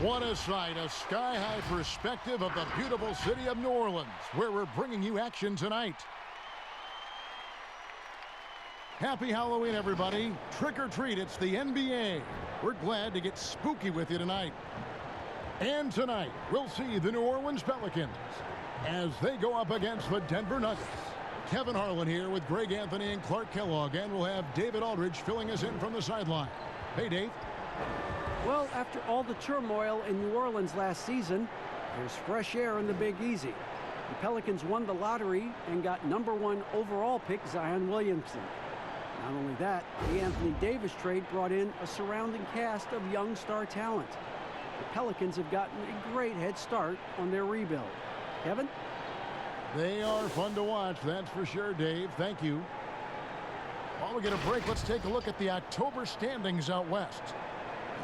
What a sight, a sky-high perspective of the beautiful city of New Orleans, where we're bringing you action tonight. Happy Halloween, everybody. Trick or treat, it's the NBA. We're glad to get spooky with you tonight. And tonight, we'll see the New Orleans Pelicans as they go up against the Denver Nuggets. Kevin Harlan here with Greg Anthony and Clark Kellogg, and we'll have David Aldridge filling us in from the sideline. Hey, Dave. Well, after all the turmoil in New Orleans last season, there's fresh air in the Big Easy. The Pelicans won the lottery and got #1 overall pick Zion Williamson. Not only that, the Anthony Davis trade brought in a surrounding cast of young star talent. The Pelicans have gotten a great head start on their rebuild. Kevin? They are fun to watch, that's for sure, Dave. Thank you. While we get a break, let's take a look at the October standings out west.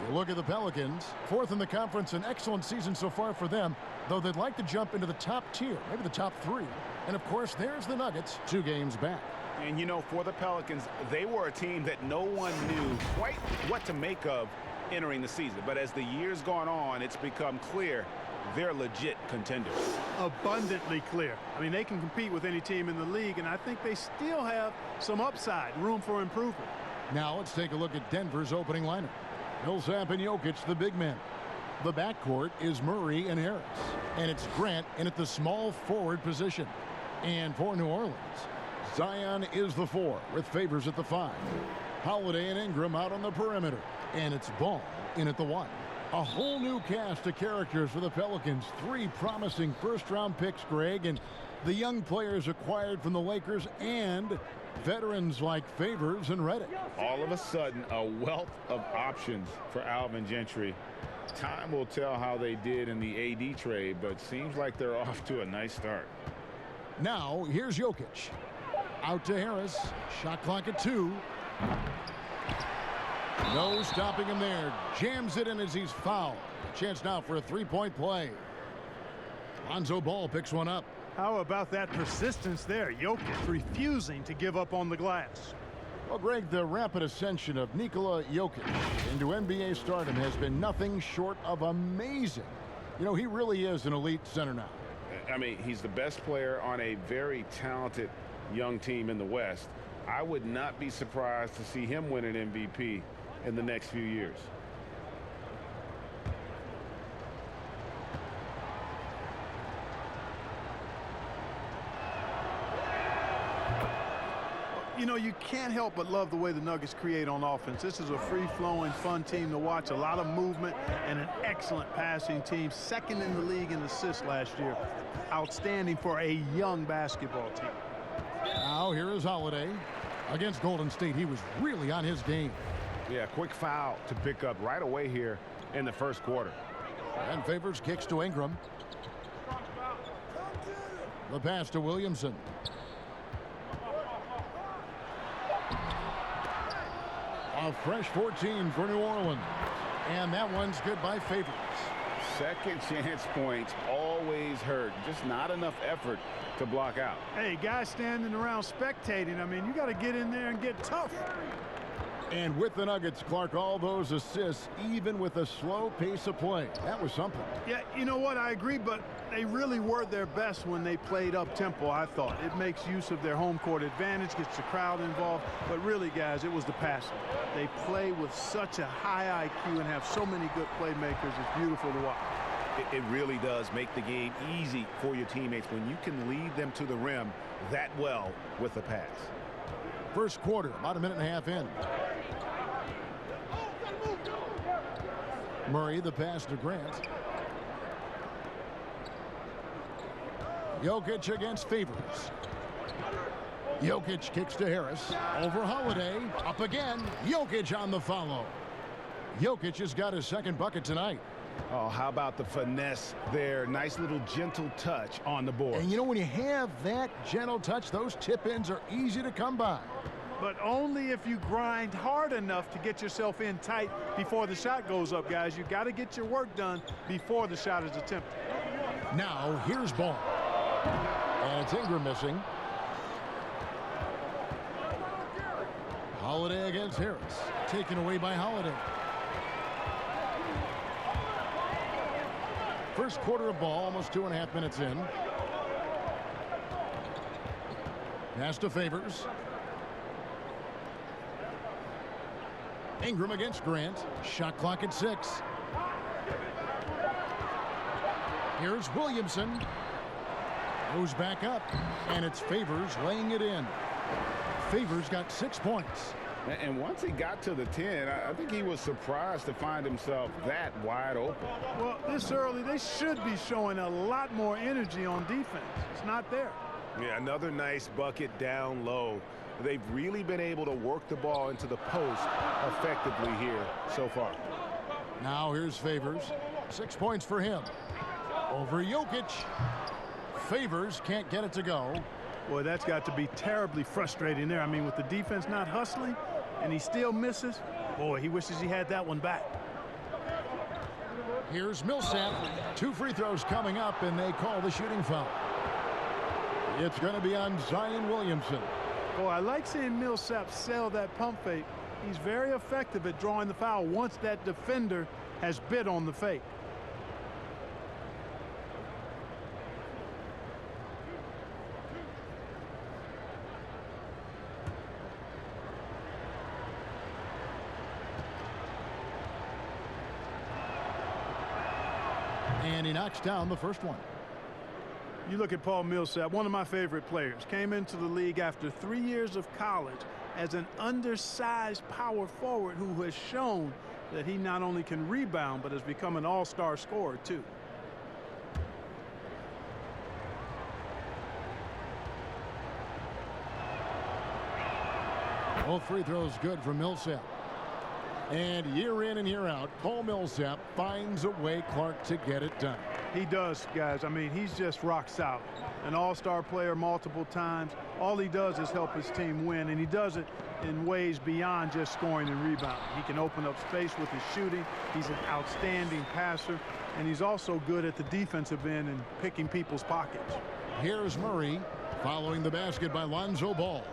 You look at the Pelicans, 4th in the conference, an excellent season so far for them, though they'd like to jump into the top tier, maybe the top 3. And, of course, there's the Nuggets, 2 games back. And, you know, for the Pelicans, they were a team that no one knew quite what to make of entering the season. But as the years gone on, it's become clear they're legit contenders. Abundantly clear. I mean, they can compete with any team in the league, and I think they still have some upside, room for improvement. Now let's take a look at Denver's opening lineup. Millsap and Jokic, the big men. The backcourt is Murray and Harris. And it's Grant in at the small forward position. And for New Orleans, Zion is the 4 with Favors at the 5. Holiday and Ingram out on the perimeter. And it's Ball in at the 1. A whole new cast of characters for the Pelicans. 3 promising first-round picks, Greg, and the young players acquired from the Lakers and veterans like Favors and Reddick. All of a sudden, a wealth of options for Alvin Gentry. Time will tell how they did in the AD trade, but seems like they're off to a nice start. Now, here's Jokic. Out to Harris. Shot clock at 2. No stopping him there. Jams it in as he's fouled. A chance now for a 3-point play. Lonzo Ball picks one up. How about that persistence there? Jokic refusing to give up on the glass. Well, Greg, the rapid ascension of Nikola Jokic into NBA stardom has been nothing short of amazing. You know, he really is an elite center now. I mean, he's the best player on a very talented young team in the West. I would not be surprised to see him win an MVP in the next few years. You know, you can't help but love the way the Nuggets create on offense. This is a free-flowing, fun team to watch. A lot of movement and an excellent passing team. 2nd in the league in assists last year. Outstanding for a young basketball team. Now, here is Holiday. Against Golden State, he was really on his game. Yeah, quick foul to pick up right away here in the first quarter. And Favors kicks to Ingram. The pass to Williamson. A fresh 14 for New Orleans. And that one's good by Favors. Second chance points always hurt. Just not enough effort to block out. Hey, guys standing around spectating, I mean, you got to get in there and get tough. And with the Nuggets, Clark, all those assists, even with a slow pace of play. That was something. Yeah, you know what? I agree, but they really were their best when they played up-tempo, I thought. It makes use of their home court advantage, gets the crowd involved. But really, guys, it was the passing. They play with such a high IQ and have so many good playmakers. It's beautiful to watch. It really does make the game easy for your teammates when you can lead them to the rim that well with the pass. First quarter, about a minute and a half in. Murray, the pass to Grant. Jokic against Favors. Jokic kicks to Harris. Over Holiday. Up again. Jokic on the follow. Jokic has got his 2nd bucket tonight. Oh, how about the finesse there? Nice little gentle touch on the board. And you know, when you have that gentle touch, those tip-ins are easy to come by. But only if you grind hard enough to get yourself in tight before the shot goes up, guys. You got to get your work done before the shot is attempted. Now, here's Ball. And it's Ingram missing. Holiday against Harris. Taken away by Holiday. First quarter of ball, almost 2.5 minutes in. Pass to Favors. Ingram against Grant. Shot clock at 6. Here's Williamson. Goes back up, and it's Favors laying it in. Favors got 6 points. And once he got to the 10, I think he was surprised to find himself that wide open. Well, this early, they should be showing a lot more energy on defense. It's not there. Yeah, another nice bucket down low. They've really been able to work the ball into the post effectively here so far. Now here's Favors. 6 points for him. Over Jokic. Favors can't get it to go. Boy, that's got to be terribly frustrating there. I mean, with the defense not hustling and he still misses, boy, he wishes he had that one back. Here's Millsap. 2 free throws coming up, and they call the shooting foul. It's going to be on Zion Williamson. Boy, I like seeing Millsap sell that pump fake. He's very effective at drawing the foul once that defender has bid on the fake. And he knocks down the first one. You look at Paul Millsap, one of my favorite players. Came into the league after 3 years of college as an undersized power forward who has shown that he not only can rebound, but has become an all-star scorer, too. Both free throws good for Millsap. And year in and year out, Paul Millsap finds a way, Clark, to get it done. He does, guys. I mean, he's just rock solid. An all-star player multiple times. All he does is help his team win, and he does it in ways beyond just scoring and rebounding. He can open up space with his shooting. He's an outstanding passer, and he's also good at the defensive end and picking people's pockets. Here's Murray following the basket by Lonzo Ball.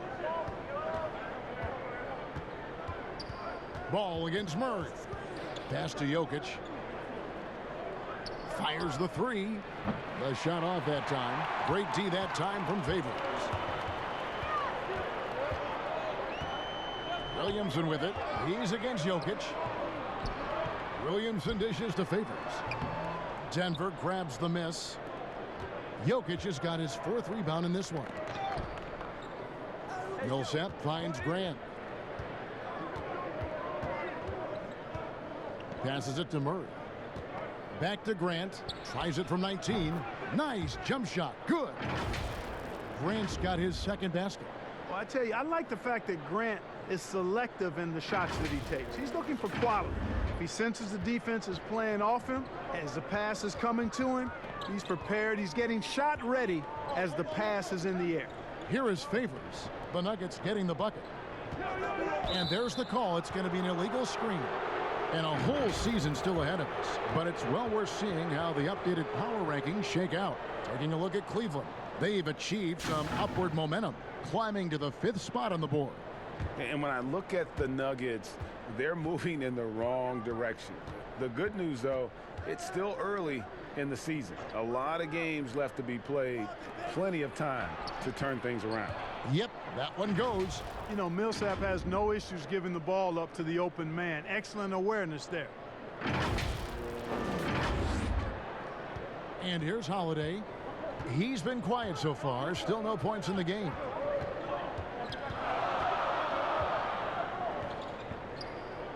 Ball against Murray. Pass to Jokic. Fires the 3. The shot off that time. Great D that time from Favors. Williamson with it. He's against Jokic. Williamson dishes to Favors. Denver grabs the miss. Jokic has got his 4th rebound in this one. Millsap finds Grant. Passes it to Murray. Back to Grant. Tries it from 19. Nice jump shot. Good. Grant's got his 2nd basket. Well, I tell you, I like the fact that Grant is selective in the shots that he takes. He's looking for quality. If he senses the defense is playing off him, as the pass is coming to him, he's prepared. He's getting shot ready as the pass is in the air. Here is Favors. The Nuggets getting the bucket. And there's the call. It's going to be an illegal screen. And a whole season still ahead of us. But it's well worth seeing how the updated power rankings shake out. Taking a look at Cleveland. They've achieved some upward momentum, climbing to the 5th spot on the board. And when I look at the Nuggets, they're moving in the wrong direction. The good news, though, it's still early in the season. A lot of games left to be played. Plenty of time to turn things around. Yep, that one goes. You know, Millsap has no issues giving the ball up to the open man. Excellent awareness there. And here's Holiday. He's been quiet so far. Still no points in the game.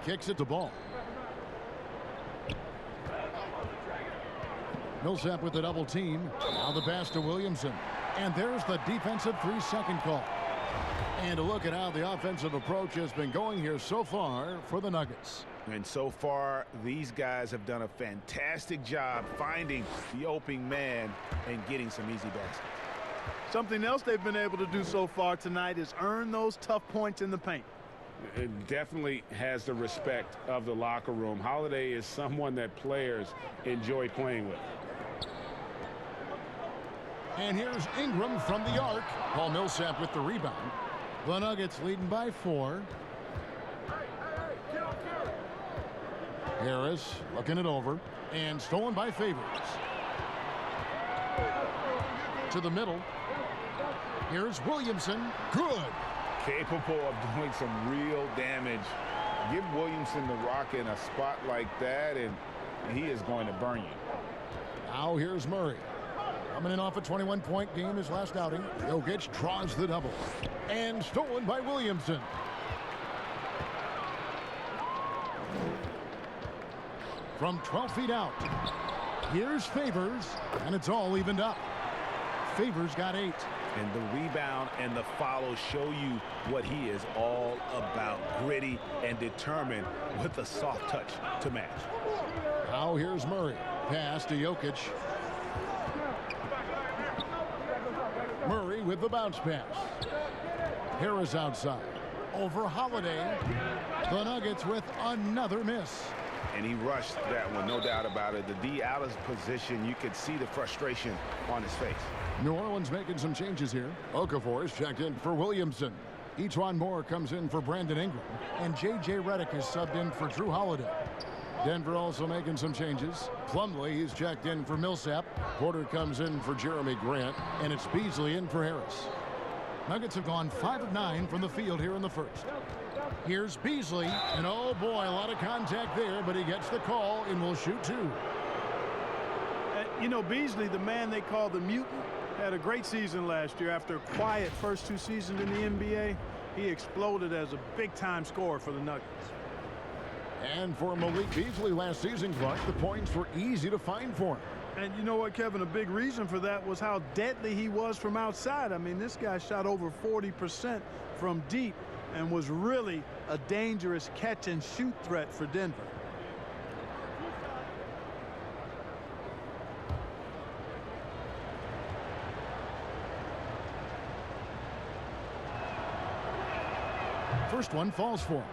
Kicks it to Ball. Millsap with the double team. Now the pass to Williamson. And there's the defensive 3-second call. And a look at how the offensive approach has been going here so far for the Nuggets. And so far, these guys have done a fantastic job finding the open man and getting some easy baskets. Something else they've been able to do so far tonight is earn those tough points in the paint. It definitely has the respect of the locker room. Holiday is someone that players enjoy playing with. And here's Ingram from the arc. Paul Millsap with the rebound. The Nuggets leading by 4. Harris looking it over. And stolen by Favors. To the middle. Here's Williamson. Good. Capable of doing some real damage. Give Williamson the rock in a spot like that, and he is going to burn you. Now here's Murray. Coming in off a 21-point game his last outing. Jokic draws the double. And stolen by Williamson. From 12 feet out. Here's Favors, and it's all evened up. Favors got 8. And the rebound and the follow show you what he is all about. Gritty and determined with a soft touch to match. Now here's Murray. Pass to Jokic. Murray with the bounce pass. Harris outside. Over Holiday. The Nuggets with another miss. And he rushed that one, no doubt about it. The D out of position, you could see the frustration on his face. New Orleans making some changes here. Okafor is checked in for Williamson. Etuan Moore comes in for Brandon Ingram. And J.J. Redick is subbed in for Drew Holiday. Denver also making some changes. Plumlee, he's checked in for Millsap. Porter comes in for Jeremy Grant. And it's Beasley in for Harris. Nuggets have gone 5 of 9 from the field here in the first. Here's Beasley. And oh boy, a lot of contact there, but he gets the call and will shoot 2. You know, Beasley, the man they call the mutant, had a great season last year. After a quiet first 2 seasons in the NBA, he exploded as a big-time scorer for the Nuggets. And for Malik Beasley last season, Clark, the points were easy to find for him. And you know what, Kevin? A big reason for that was how deadly he was from outside. I mean, this guy shot over 40% from deep and was really a dangerous catch-and-shoot threat for Denver. First one falls for him.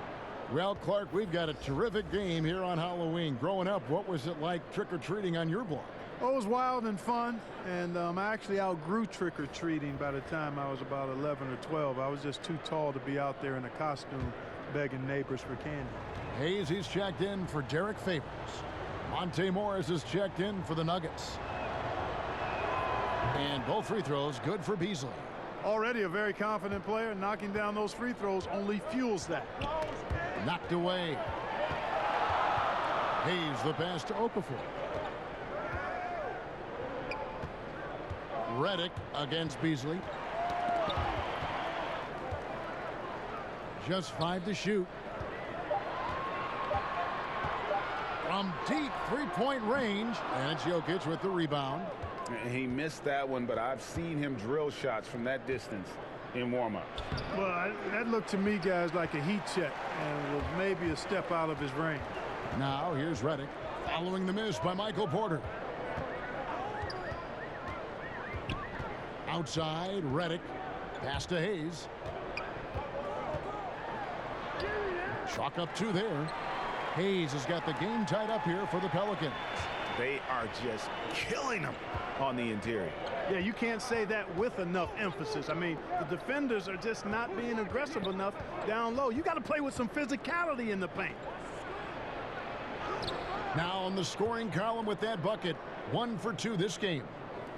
Well, Clark, we've got a terrific game here on Halloween. Growing up, what was it like trick-or-treating on your block? Oh, it was wild and fun, and I actually outgrew trick-or-treating by the time I was about 11 or 12. I was just too tall to be out there in a costume begging neighbors for candy. Hayes, he's checked in for Derek Favors. Monte Morris is checked in for the Nuggets. And both free throws good for Beasley. Already a very confident player. Knocking down those free throws only fuels that. Knocked away. Hayes the pass to Okafor. Redick against Beasley. Just 5 to shoot. From deep three-point range. And it's Jokic with the rebound. He missed that one, but I've seen him drill shots from that distance in warm-up. Well, that looked to me, guys, like a heat check and was maybe a step out of his range. Now here's Redick following the miss by Michael Porter. Outside, Redick. Pass to Hayes. Chalk up 2 there. Hayes has got the game tied up here for the Pelicans. They are just killing them on the interior. Yeah, you can't say that with enough emphasis. I mean, the defenders are just not being aggressive enough down low. You got to play with some physicality in the paint. Now on the scoring column with that bucket. 1 for 2 this game.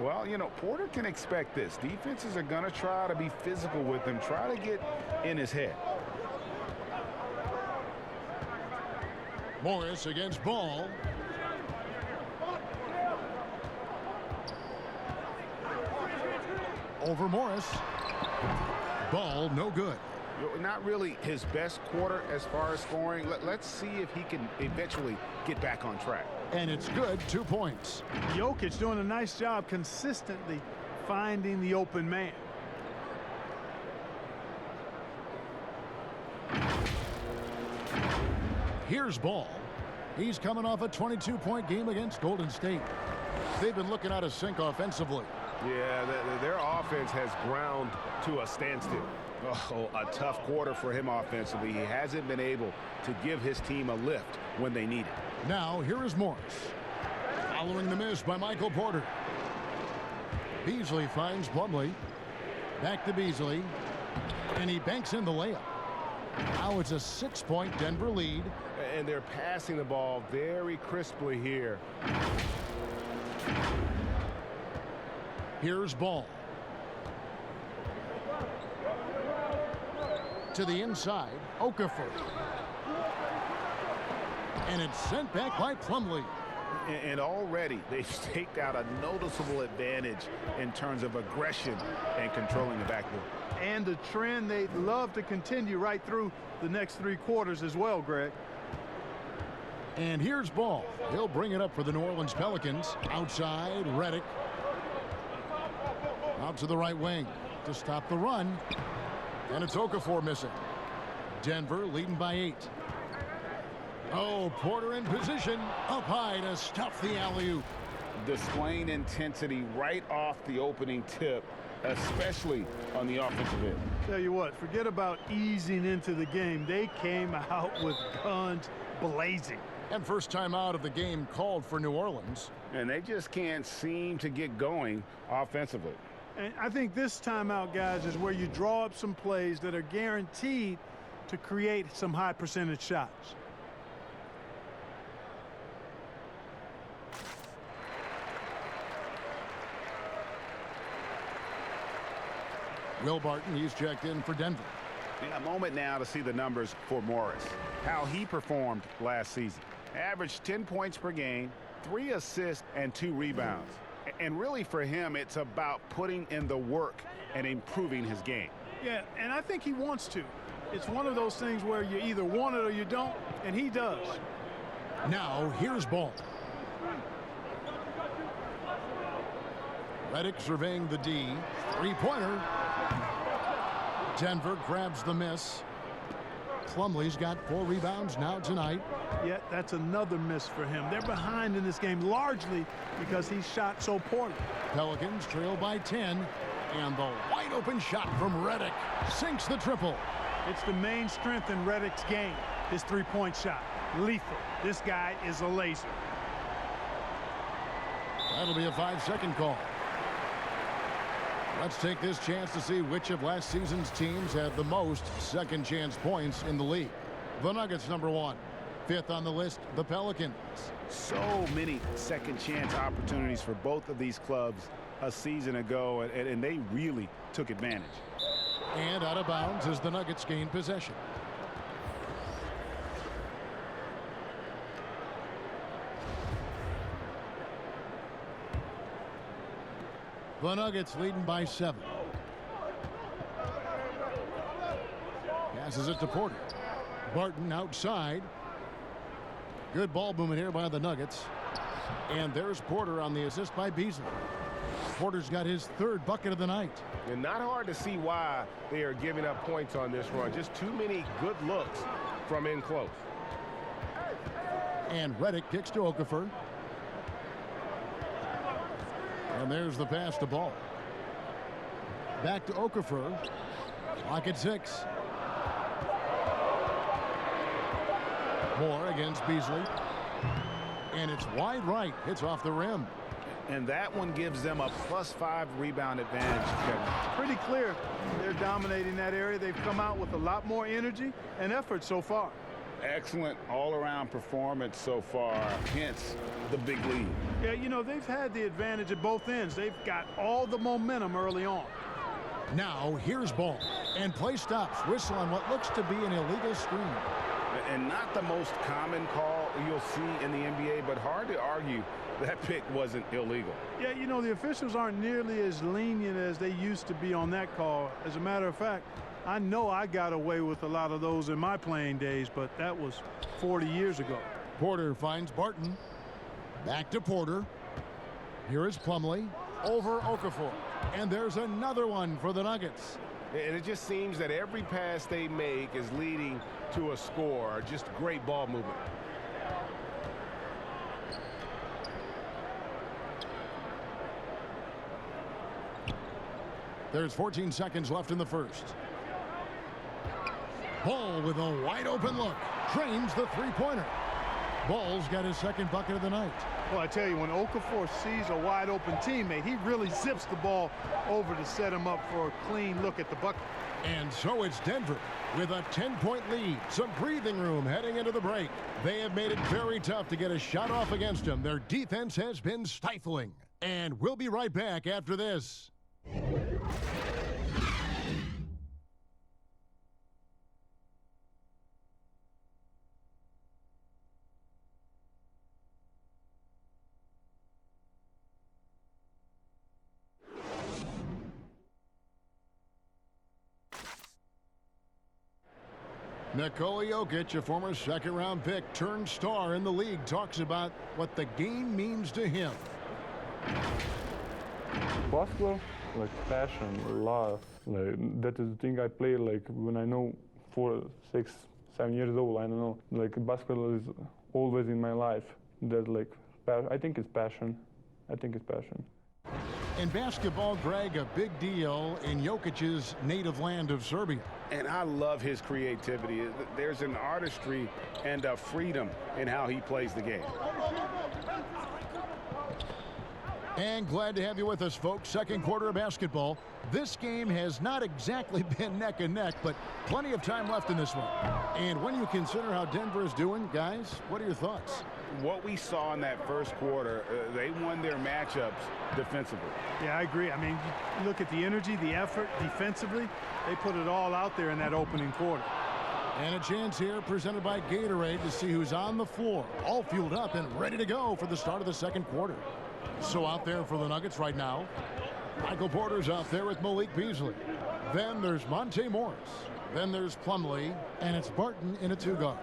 Well, you know, Porter can expect this. Defenses are going to try to be physical with him, try to get in his head. Morris against Ball. Over Morris. Ball no good. Not really his best quarter as far as scoring. Let's see if he can eventually get back on track. And it's good. 2 points. Jokic doing a nice job consistently finding the open man. Here's Ball. He's coming off a 22-point game against Golden State. They've been looking out of sync offensively. Yeah, their offense has ground to a standstill. Oh, a tough quarter for him offensively. He hasn't been able to give his team a lift when they need it. Now, here is Morris. Following the miss by Michael Porter. Beasley finds Plumlee. Back to Beasley. And he banks in the layup. Now it's a 6-point Denver lead. And they're passing the ball very crisply here. Here's Ball. To the inside, Okafor. And it's sent back by Plumlee. And already they've staked out a noticeable advantage in terms of aggression and controlling the backboard. And the trend they'd love to continue right through the next 3 quarters as well, Greg. And here's Ball. He'll bring it up for the New Orleans Pelicans. Outside, Redick. Out to the right wing to stop the run. And it's Okafor missing. Denver leading by 8. Oh, Porter in position. Up high to stuff the alley-oop. Displaying intensity right off the opening tip, especially on the offensive end. Tell you what, forget about easing into the game. They came out with guns blazing. And first time out of the game called for New Orleans. And they just can't seem to get going offensively. And I think this timeout, guys, is where you draw up some plays that are guaranteed to create some high percentage shots. Will Barton, he's checked in for Denver. In a moment now to see the numbers for Morris. How he performed last season. Averaged 10 points per game, 3 assists, and 2 rebounds. And really for him, it's about putting in the work and improving his game. Yeah, and I think he wants to. It's one of those things where you either want it or you don't, and he does. Now, here's Ball. Redick surveying the D. 3-pointer. Denver grabs the miss. Plumlee's got 4 rebounds now tonight. Yet that's another miss for him. They're behind in this game largely because he shot so poorly. Pelicans trail by 10. And the wide open shot from Redick sinks the triple. It's the main strength in Redick's game, his 3-point shot. Lethal. This guy is a laser. That'll be a 5-second call. Let's take this chance to see which of last season's teams had the most second chance points in the league. The Nuggets, number 1. 5th on the list, the Pelicans. So many second chance opportunities for both of these clubs a season ago, and they really took advantage. And out of bounds as the Nuggets gain possession. The Nuggets leading by 7. Passes it to Porter. Barton outside. Good ball movement here by the Nuggets. And there's Porter on the assist by Beasley. Porter's got his 3rd bucket of the night. And not hard to see why they are giving up points on this run. Just too many good looks from in close. And Redick kicks to Okafor. And there's the pass to Ball. Back to Okafor. Clock at 6. Moore against Beasley. And it's wide right. It's off the rim. And that one gives them a +5 rebound advantage, Kevin. Pretty clear they're dominating that area. They've come out with a lot more energy and effort so far. Excellent all-around performance so far, hence the big lead. Yeah, you know, they've had the advantage at both ends. They've got all the momentum early on. Now here's Ball. And play stops. Whistle on what looks to be an illegal screen. And not the most common call you'll see in the NBA, but hard to argue that pick wasn't illegal. Yeah, you know, the officials aren't nearly as lenient as they used to be on that call. As a matter of fact, I know I got away with a lot of those in my playing days, but that was 40 years ago. Porter finds Barton. Back to Porter. Here is Plumlee over Okafor. And there's another one for the Nuggets. And it just seems that every pass they make is leading to a score. Just great ball movement. There's 14 seconds left in the first. Ball with a wide open look. Trains the 3-pointer. Ball's got his 2nd bucket of the night. Well, I tell you, when Okafor sees a wide open teammate, he really zips the ball over to set him up for a clean look at the bucket. And so it's Denver with a 10-point lead. Some breathing room heading into the break. They have made it very tough to get a shot off against them. Their defense has been stifling. And we'll be right back after this. Nikola Jokic, a former second-round pick turned star in the league, talks about what the game means to him. Basketball, like passion, love. Like that is the thing I play like when I know 4, 6, 7 years old. I don't know. Like basketball is always in my life. That like I think it's passion. I think it's passion. In basketball, Greg, a big deal in Jokic's native land of Serbia. And I love his creativity. There's an artistry and a freedom in how he plays the game. And glad to have you with us, folks. Second quarter of basketball. This game has not exactly been neck and neck, but plenty of time left in this one. And when you consider how Denver is doing, guys, what are your thoughts? What we saw in that first quarter, they won their matchups defensively. Yeah, I agree. I mean, you look at the energy, the effort defensively, they put it all out there in that opening quarter. And a chance here presented by Gatorade to see who's on the floor, all fueled up and ready to go for the start of the second quarter. So out there for the Nuggets right now, Michael Porter's out there with Malik Beasley. Then there's Monte Morris. Then there's Plumlee, and it's Barton in a two-guard.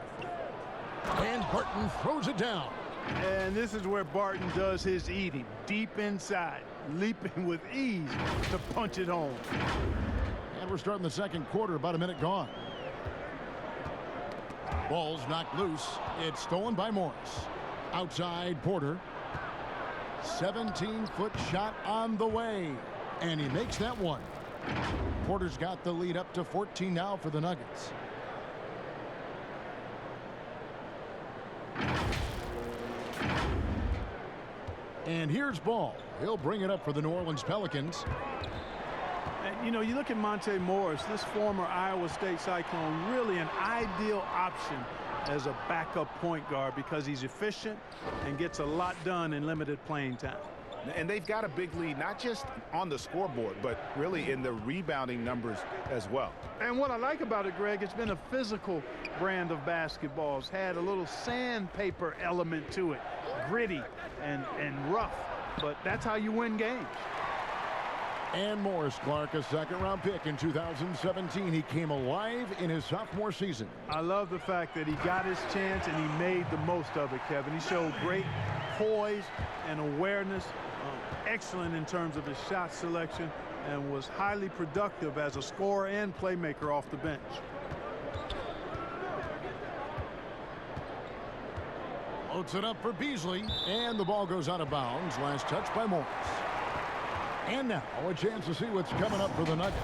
And Barton throws it down. And this is where Barton does his eating, deep inside, leaping with ease to punch it home. And we're starting the second quarter, about a minute gone. Ball's knocked loose. It's stolen by Morris. Outside Porter. 17-foot shot on the way. And he makes that one. Porter's got the lead up to 14 now for the Nuggets. And here's Ball. He'll bring it up for the New Orleans Pelicans. And, you know, you look at Monte Morris, this former Iowa State Cyclone, really an ideal option as a backup point guard because he's efficient and gets a lot done in limited playing time. And they've got a big lead, not just on the scoreboard, but really in the rebounding numbers as well. And what I like about it, Greg, it's been a physical brand of basketball. It's had a little sandpaper element to it, gritty and rough, but that's how you win games. And Morris Clark, a second-round pick in 2017. He came alive in his sophomore season. I love the fact that he got his chance and he made the most of it, Kevin. He showed great poise and awareness, excellent in terms of his shot selection, and was highly productive as a scorer and playmaker off the bench. Loads it up for Beasley, and the ball goes out of bounds. Last touch by Morris. And now a chance to see what's coming up for the Nuggets.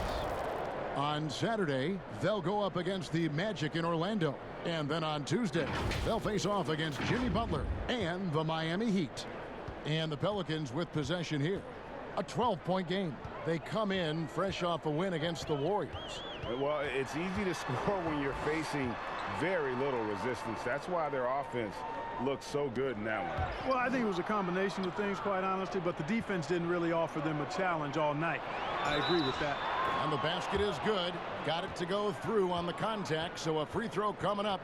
On Saturday, they'll go up against the Magic in Orlando. And then on Tuesday, they'll face off against Jimmy Butler and the Miami Heat. And the Pelicans with possession here. A 12-point game. They come in fresh off a win against the Warriors. Well, it's easy to score when you're facing very little resistance. That's why their offense looked so good in that one. Well, I think it was a combination of things, quite honestly, but the defense didn't really offer them a challenge all night. I agree with that. And the basket is good. Got it to go through on the contact, so a free throw coming up.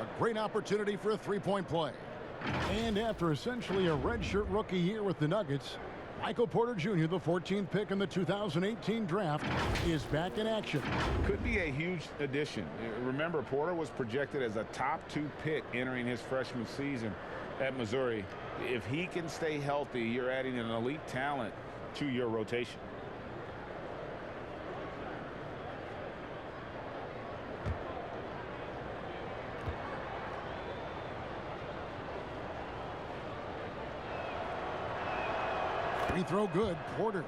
A great opportunity for a three-point play. And after essentially a redshirt rookie year with the Nuggets, Michael Porter Jr., the 14th pick in the 2018 draft, is back in action. Could be a huge addition. Remember, Porter was projected as a top 2 pick entering his freshman season at Missouri. If he can stay healthy, you're adding an elite talent to your rotation. Free throw good. Porter.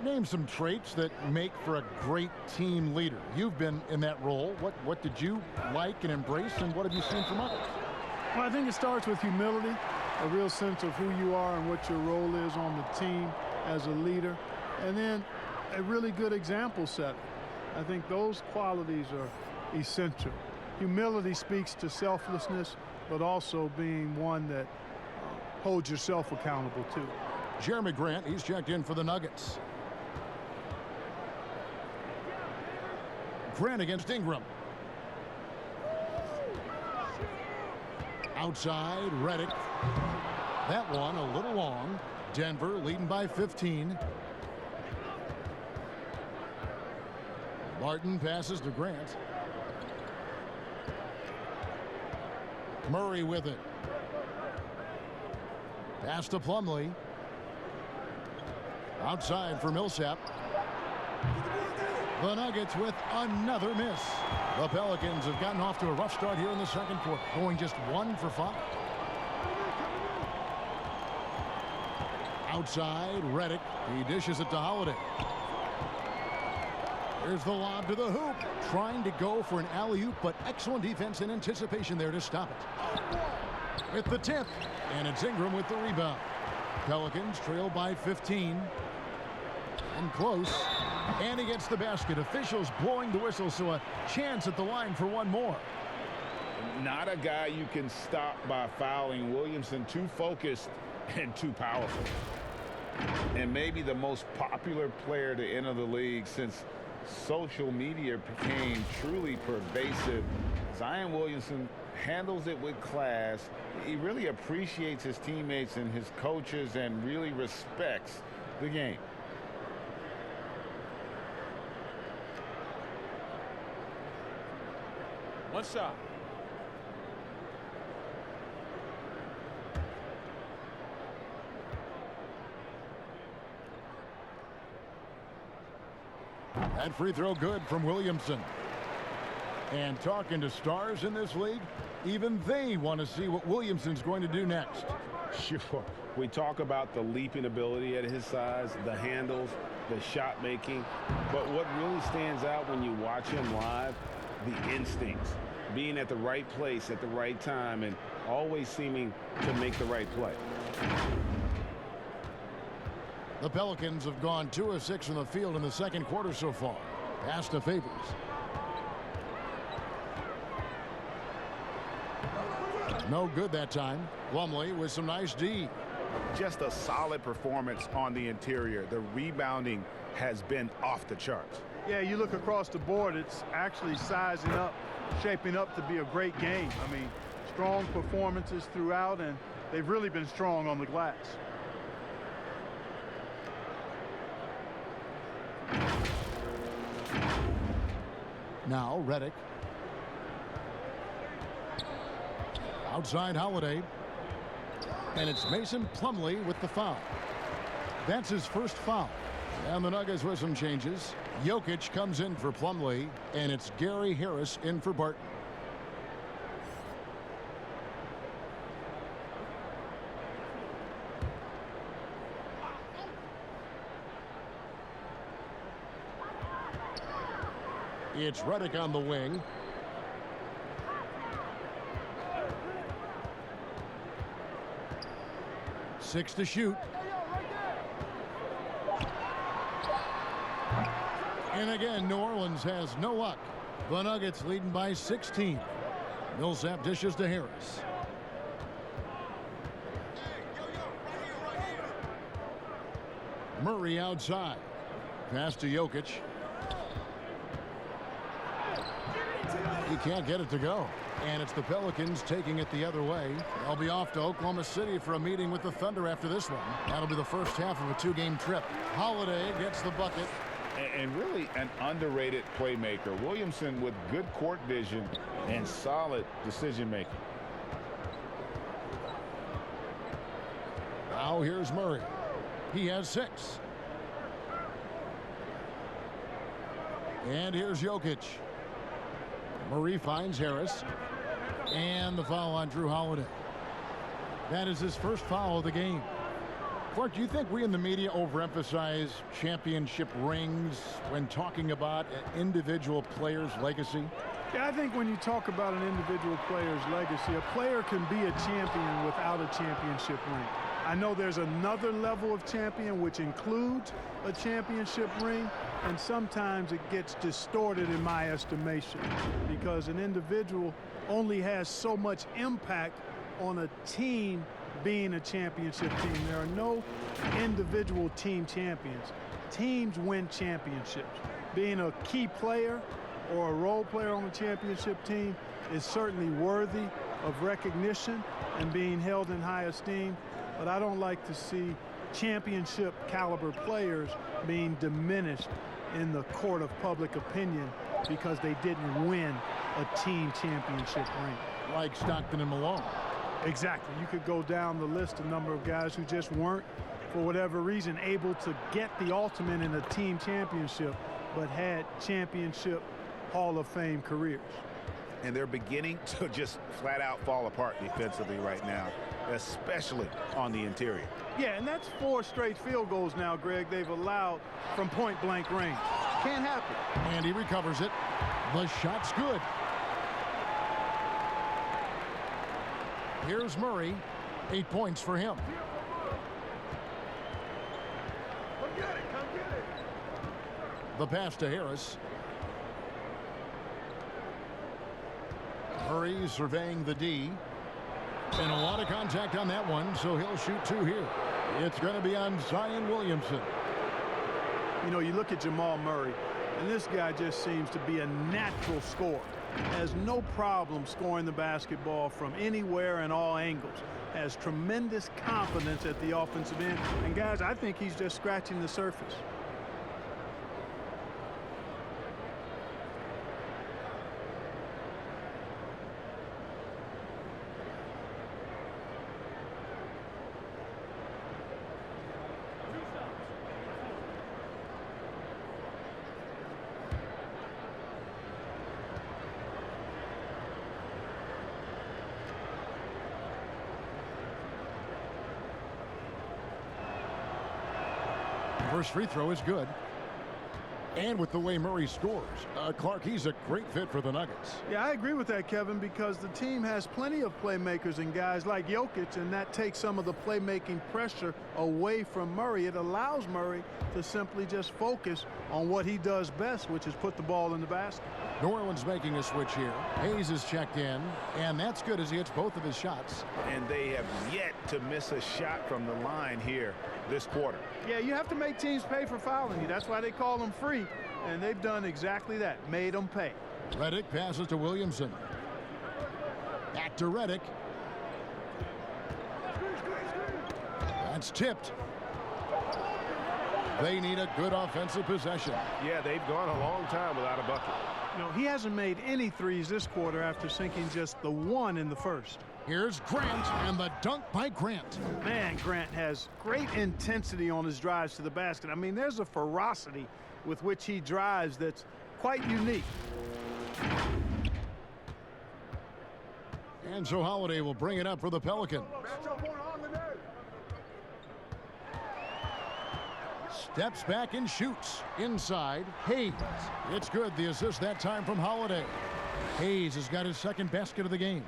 Name some traits that make for a great team leader. You've been in that role. What did you like and embrace, and what have you seen from others? Well, I think it starts with humility, a real sense of who you are and what your role is on the team as a leader, and then a really good example setting. I think those qualities are essential. Humility speaks to selflessness, but also being one that holds yourself accountable too. Jeremy Grant, he's checked in for the Nuggets. Grant against Ingram. Outside, Redick. That one a little long. Denver leading by 15. Martin passes to Grant. Murray with it. Pass to Plumlee. Outside for Millsap. The Nuggets with another miss. The Pelicans have gotten off to a rough start here in the second quarter, going just 1 for 5. Outside, Redick. He dishes it to Holiday. Here's the lob to the hoop. Trying to go for an alley-oop, but excellent defense and anticipation there to stop it. With the tip, and it's Ingram with the rebound. Pelicans trail by 15. And close. And he gets the basket. Officials blowing the whistle, so a chance at the line for one more. Not a guy you can stop by fouling. Williamson too focused and too powerful. And maybe the most popular player to enter the league since social media became truly pervasive. Zion Williamson handles it with class. He really appreciates his teammates and his coaches and really respects the game. One shot. That free throw good from Williamson. And talking to stars in this league, even they want to see what Williamson's going to do next. Sure. We talk about the leaping ability at his size, the handles, the shot making. But what really stands out when you watch him live, the instincts. Being at the right place at the right time and always seeming to make the right play. The Pelicans have gone 2 of 6 from the field in the second quarter so far. Pass to Favors. No good that time. Plumlee with some nice D. Just a solid performance on the interior. The rebounding has been off the charts. Yeah, you look across the board, it's actually sizing up, shaping up to be a great game. I mean, strong performances throughout, and they've really been strong on the glass. Now Redick. Outside Holiday. And it's Mason Plumlee with the foul. That's his first foul. And the Nuggets with some changes. Jokic comes in for Plumlee, and it's Gary Harris in for Barton. It's Redick on the wing. Six to shoot. And again, New Orleans has no luck. The Nuggets leading by 16. Millsap dishes to Harris. Murray outside. Pass to Jokic. He can't get it to go. And it's the Pelicans taking it the other way. They'll be off to Oklahoma City for a meeting with the Thunder after this one. That'll be the first half of a 2-game trip. Holiday gets the bucket. And really an underrated playmaker. Williamson with good court vision and solid decision making. Now here's Murray. He has 6. And here's Jokic. Murray finds Harris. And the foul on Drew Holiday. That is his first foul of the game. Clark, do you think we in the media overemphasize championship rings when talking about an individual player's legacy? Yeah, I think when you talk about an individual player's legacy, a player can be a champion without a championship ring. I know there's another level of champion which includes a championship ring, and sometimes it gets distorted in my estimation because an individual only has so much impact on a team being a championship team. There are no individual team champions. Teams win championships. Being a key player or a role player on the championship team is certainly worthy of recognition and being held in high esteem, but I don't like to see championship caliber players being diminished in the court of public opinion because they didn't win a team championship ring. Like Stockton and Malone. Exactly. You could go down the list, a number of guys who just weren't, for whatever reason, able to get the ultimate in a team championship, but had championship Hall of Fame careers. And they're beginning to just flat out fall apart defensively right now, especially on the interior. Yeah, and that's 4 straight field goals now, Greg, they've allowed from point-blank range. Can't happen. And he recovers it. The shot's good. Here's Murray. 8 points for him. Come get it, come get it. The pass to Harris. Murray surveying the D. And a lot of contact on that one, so he'll shoot 2 here. It's going to be on Zion Williamson. You know, you look at Jamal Murray, and this guy just seems to be a natural scorer. Has no problem scoring the basketball from anywhere and all angles. Has tremendous confidence at the offensive end. And guys, I think he's just scratching the surface. First free throw is good. And with the way Murray scores, Clark, he's a great fit for the Nuggets. Yeah, I agree with that, Kevin, because the team has plenty of playmakers and guys like Jokic, and that takes some of the playmaking pressure away from Murray. It allows Murray to simply just focus on what he does best, which is put the ball in the basket. New Orleans making a switch here. Hayes is checked in, and that's good as he hits both of his shots. And they have yet to miss a shot from the line here this quarter. Yeah, you have to make teams pay for fouling you. That's why they call them free, and they've done exactly that, made them pay. Redick passes to Williamson. Back to Redick. That's tipped. They need a good offensive possession. Yeah, they've gone a long time without a bucket. No, he hasn't made any threes this quarter after sinking just the 1 in the first. Here's Grant, and the dunk by Grant. Man, Grant has great intensity on his drives to the basket. I mean, there's a ferocity with which he drives that's quite unique. And so Holiday will bring it up for the Pelicans. Steps back and shoots. Inside, Hayes. It's good. The assist that time from Holiday. Hayes has got his second basket of the game.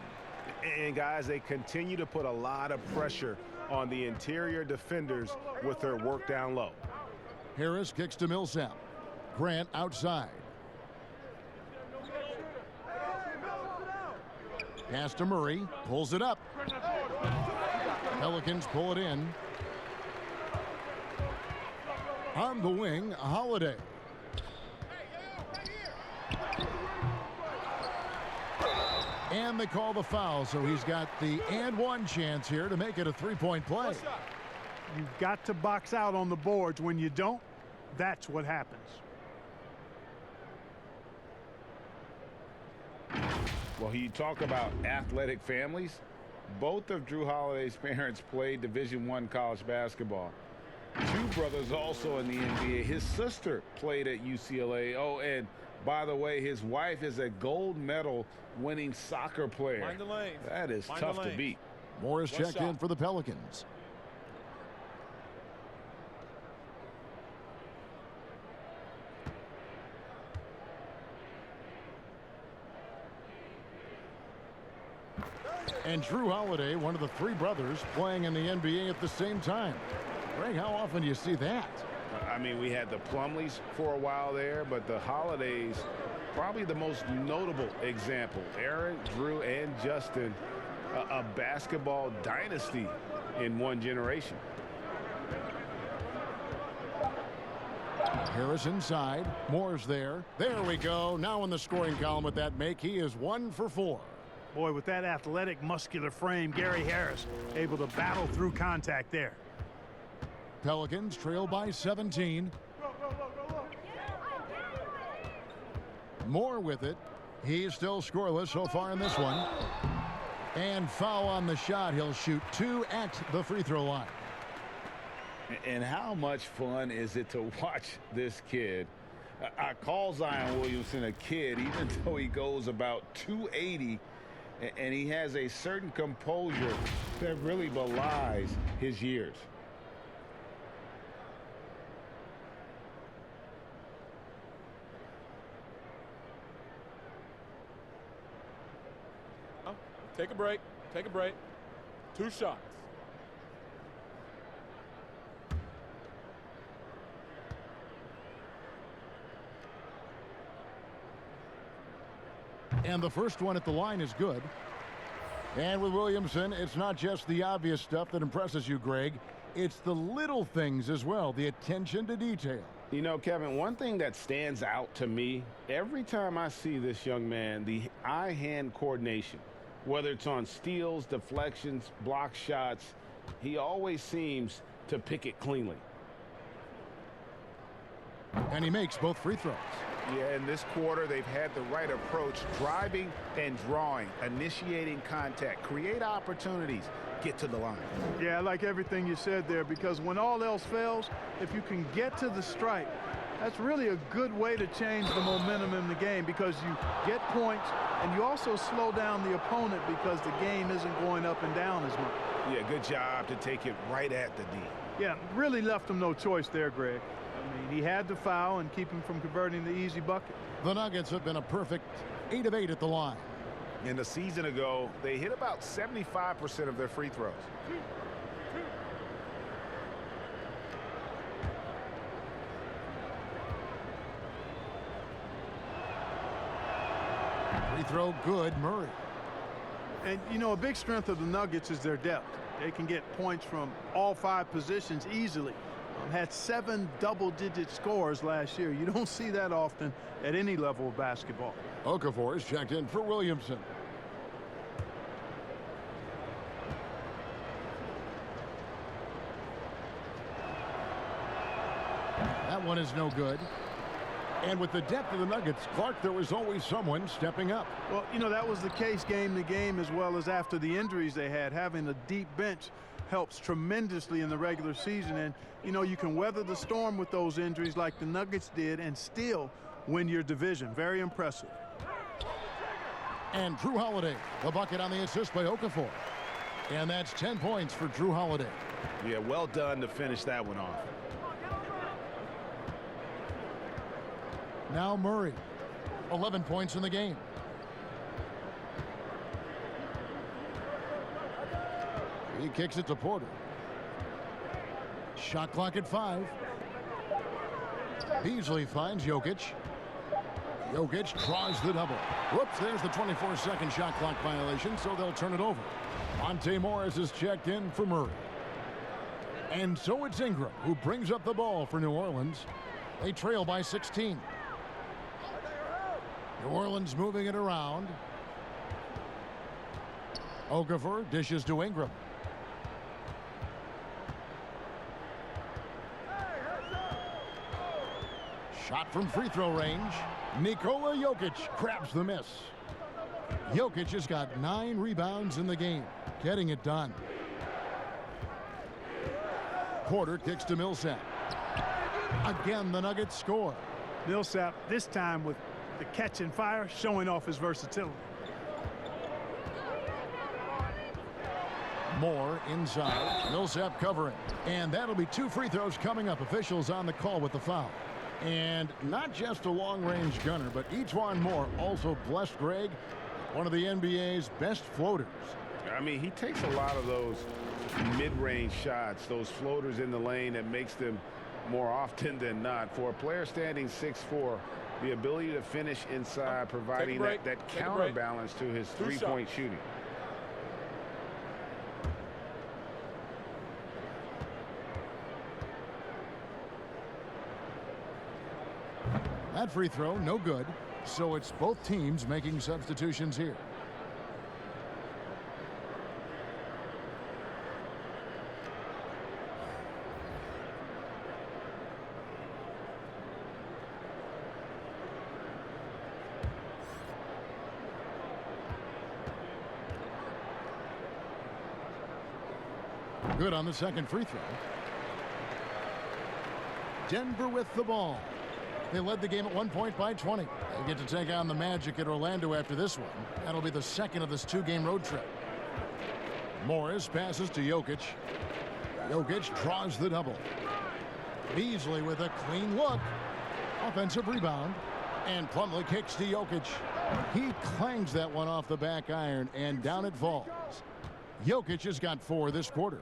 And guys, they continue to put a lot of pressure on the interior defenders with their work down low. Harris kicks to Millsap. Grant outside. Pass to Murray. Pulls it up. Pelicans pull it in. On the wing, Holiday. And they call the foul, so he's got the and one chance here to make it a three-point play. You've got to box out on the boards. When you don't, that's what happens. Well, you talk about athletic families. Both of Drew Holiday's parents played Division I college basketball. 2 brothers also in the NBA. His sister played at UCLA. Oh, and by the way, his wife is a gold medal winning soccer player. Find the lane. That is tough to beat. Morris checked in for the Pelicans. And Drew Holiday, one of the 3 brothers playing in the NBA at the same time. Greg, how often do you see that? I mean, we had the Plumleys for a while there, but the Holidays, probably the most notable example. Aaron, Drew, and Justin, a basketball dynasty in one generation. Harris inside. Moore's there. There we go. Now in the scoring column with that make, he is 1 for 4. Boy, with that athletic, muscular frame, Gary Harris able to battle through contact there. Pelicans trail by 17. Moore with it. He's still scoreless so far in this one. And foul on the shot. He'll shoot 2 at the free throw line. And how much fun is it to watch this kid? I call Zion Williamson a kid, even though he goes about 280, and he has a certain composure that really belies his years. Take a break. Take a break. 2 shots. And the first one at the line is good. And with Williamson, it's not just the obvious stuff that impresses you, Greg. It's the little things as well, the attention to detail. You know, Kevin, one thing that stands out to me, every time I see this young man, the eye-hand coordination, whether it's on steals, deflections, block shots, he always seems to pick it cleanly. And he makes both free throws. Yeah, in this quarter, they've had the right approach, driving and drawing, initiating contact, create opportunities, get to the line. Yeah, I like everything you said there, because when all else fails, if you can get to the stripe, that's really a good way to change the momentum in the game, because you get points and you also slow down the opponent because the game isn't going up and down as much. Yeah, good job to take it right at the D. Yeah, really left him no choice there, Greg. I mean, he had to foul and keep him from converting the easy bucket. The Nuggets have been a perfect 8 of 8 at the line. And a season ago, they hit about 75% of their free throws. Free throw good, Murray. And, you know, a big strength of the Nuggets is their depth. They can get points from all 5 positions easily. Had 7 double-digit scores last year. You don't see that often at any level of basketball. Okafor is checked in for Williamson. That one is no good. And with the depth of the Nuggets, Clark, there was always someone stepping up. Well, you know, that was the case game to game as well as after the injuries they had. Having a deep bench helps tremendously in the regular season. And, you know, you can weather the storm with those injuries like the Nuggets did and still win your division. Very impressive. And Drew Holiday, the bucket on the assist by Okafor. And that's 10 points for Drew Holiday. Yeah, well done to finish that one off. Now Murray, 11 points in the game. He kicks it to Porter. Shot clock at 5. Beasley finds Jokic. Jokic draws the double. Whoops, there's the 24-second shot clock violation, so they'll turn it over. Monte Morris is checked in for Murray. And so it's Ingram who brings up the ball for New Orleans. They trail by 16. New Orleans moving it around. Okafor dishes to Ingram. Shot from free throw range. Nikola Jokic grabs the miss. Jokic has got 9 rebounds in the game, getting it done. Porter kicks to Millsap. Again, the Nuggets score. Millsap, this time with the catch and fire, showing off his versatility. Moore inside. Millsap covering. And that'll be 2 free throws coming up. Officials on the call with the foul. And not just a long-range gunner, but E'Twaun Moore also blessed, Greg, one of the NBA's best floaters. I mean, he takes a lot of those mid-range shots, those floaters in the lane that makes them more often than not. For a player standing 6'4", the ability to finish inside, providing that counterbalance to his three-point shooting. That free throw, no good. So it's both teams making substitutions here. Good on the second free throw. Denver with the ball. They led the game at 1 point by 20. They get to take on the Magic at Orlando after this one. That'll be the second of this two-game road trip. Morris passes to Jokic. Jokic draws the double. Beasley with a clean look. Offensive rebound. And Plumlee kicks to Jokic. He clangs that one off the back iron, and down it falls. Jokic has got 4 this quarter.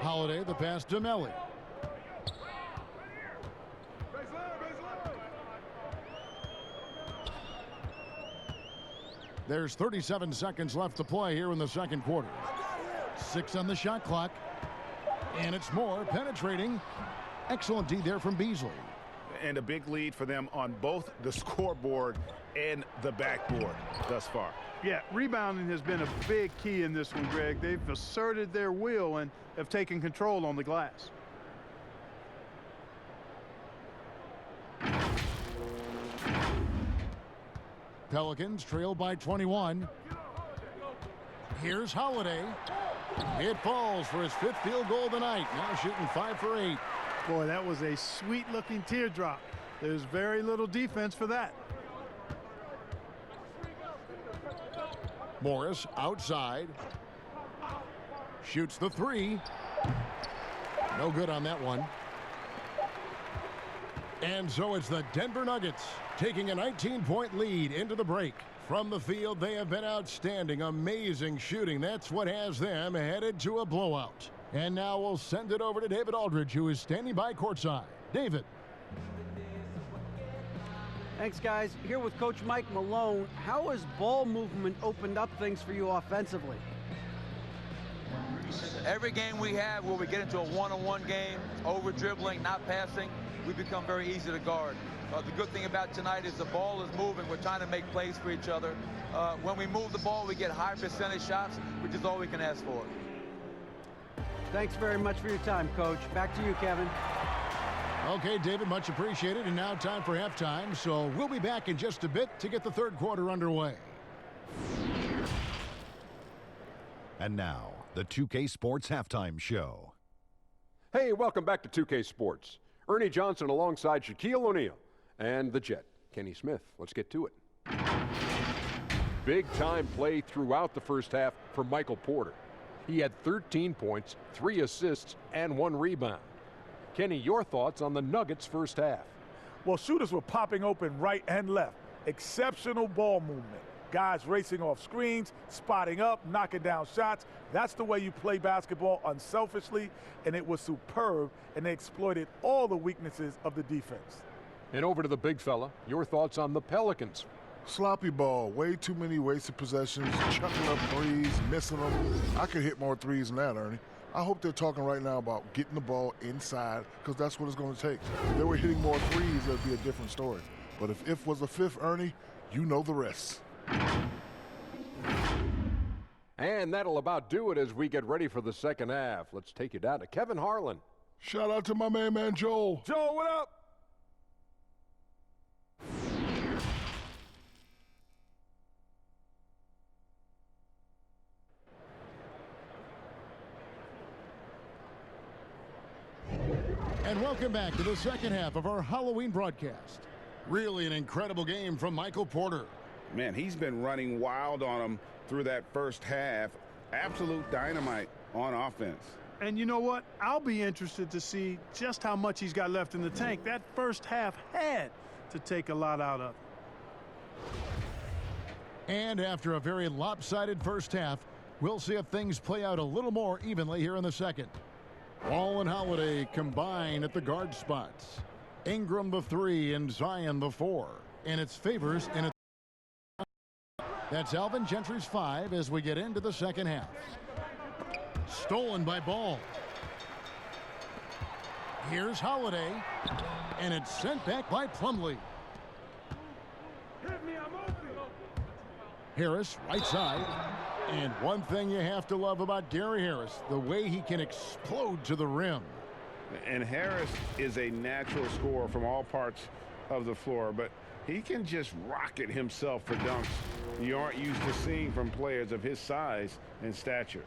Holiday the pass to Melli. There's 37 seconds left to play here in the second quarter. 6 on the shot clock. And it's Moore penetrating. Excellent D there from Beasley. And a big lead for them on both the scoreboard and the backboard thus far. Yeah, rebounding has been a big key in this one, Greg. They've asserted their will and have taken control on the glass. Pelicans trail by 21. Here's Holiday. It falls for his 5th field goal tonight. Now shooting 5 for 8. Boy, that was a sweet-looking teardrop. There's very little defense for that. Morris outside. Shoots the 3. No good on that one. And so it's the Denver Nuggets taking a 19-point lead into the break. From the field, they have been outstanding. Amazing shooting. That's what has them headed to a blowout. And now we'll send it over to David Aldridge, who is standing by courtside. David. Thanks, guys. Here with Coach Mike Malone. How has ball movement opened up things for you offensively? Every game we have where we get into a one-on-one game, over dribbling, not passing, we become very easy to guard. The good thing about tonight is the ball is moving. We're trying to make plays for each other. When we move the ball, we get high percentage shots, which is all we can ask for. Thanks very much for your time, Coach. Back to you, Kevin. Okay, David, much appreciated. And now time for halftime. So we'll be back in just a bit to get the third quarter underway. And now, the 2K Sports Halftime Show. Hey, welcome back to 2K Sports. Ernie Johnson alongside Shaquille O'Neal and the Jet, Kenny Smith. Let's get to it. Big-time play throughout the first half for Michael Porter. He had 13 points, 3 assists, and 1 rebound. Kenny, your thoughts on the Nuggets' first half? Well, shooters were popping open right and left. Exceptional ball movement. Guys racing off screens, spotting up, knocking down shots. That's the way you play basketball unselfishly, and it was superb, and they exploited all the weaknesses of the defense. And over to the big fella, your thoughts on the Pelicans? Sloppy ball, way too many wasted possessions, chucking up threes, missing them. I could hit more threes than that, Ernie. I hope they're talking right now about getting the ball inside, because that's what it's going to take. If they were hitting more threes, that'd be a different story. But if was a fifth, Ernie, you know the rest. And that'll about do it as we get ready for the second half. Let's take you down to Kevin Harlan. Shout out to my main man, Joel. Joel, what up? And welcome back to the second half of our Halloween broadcast. Really an incredible game from Michael Porter. Man, he's been running wild on them through that first half. Absolute dynamite on offense. And you know what? I'll be interested to see just how much he's got left in the tank. That first half had to take a lot out of. And after a very lopsided first half, we'll see if things play out a little more evenly here in the second. Wall and Holiday combine at the guard spots. Ingram the 3 and Zion the 4. And it's Favors in it. That's Alvin Gentry's 5 as we get into the second half. Stolen by Ball. Here's Holiday. And it's sent back by Plumlee. Harris, right side. And one thing you have to love about Gary Harris, the way he can explode to the rim. And Harris is a natural scorer from all parts of the floor, but he can just rocket himself for dunks you aren't used to seeing from players of his size and stature.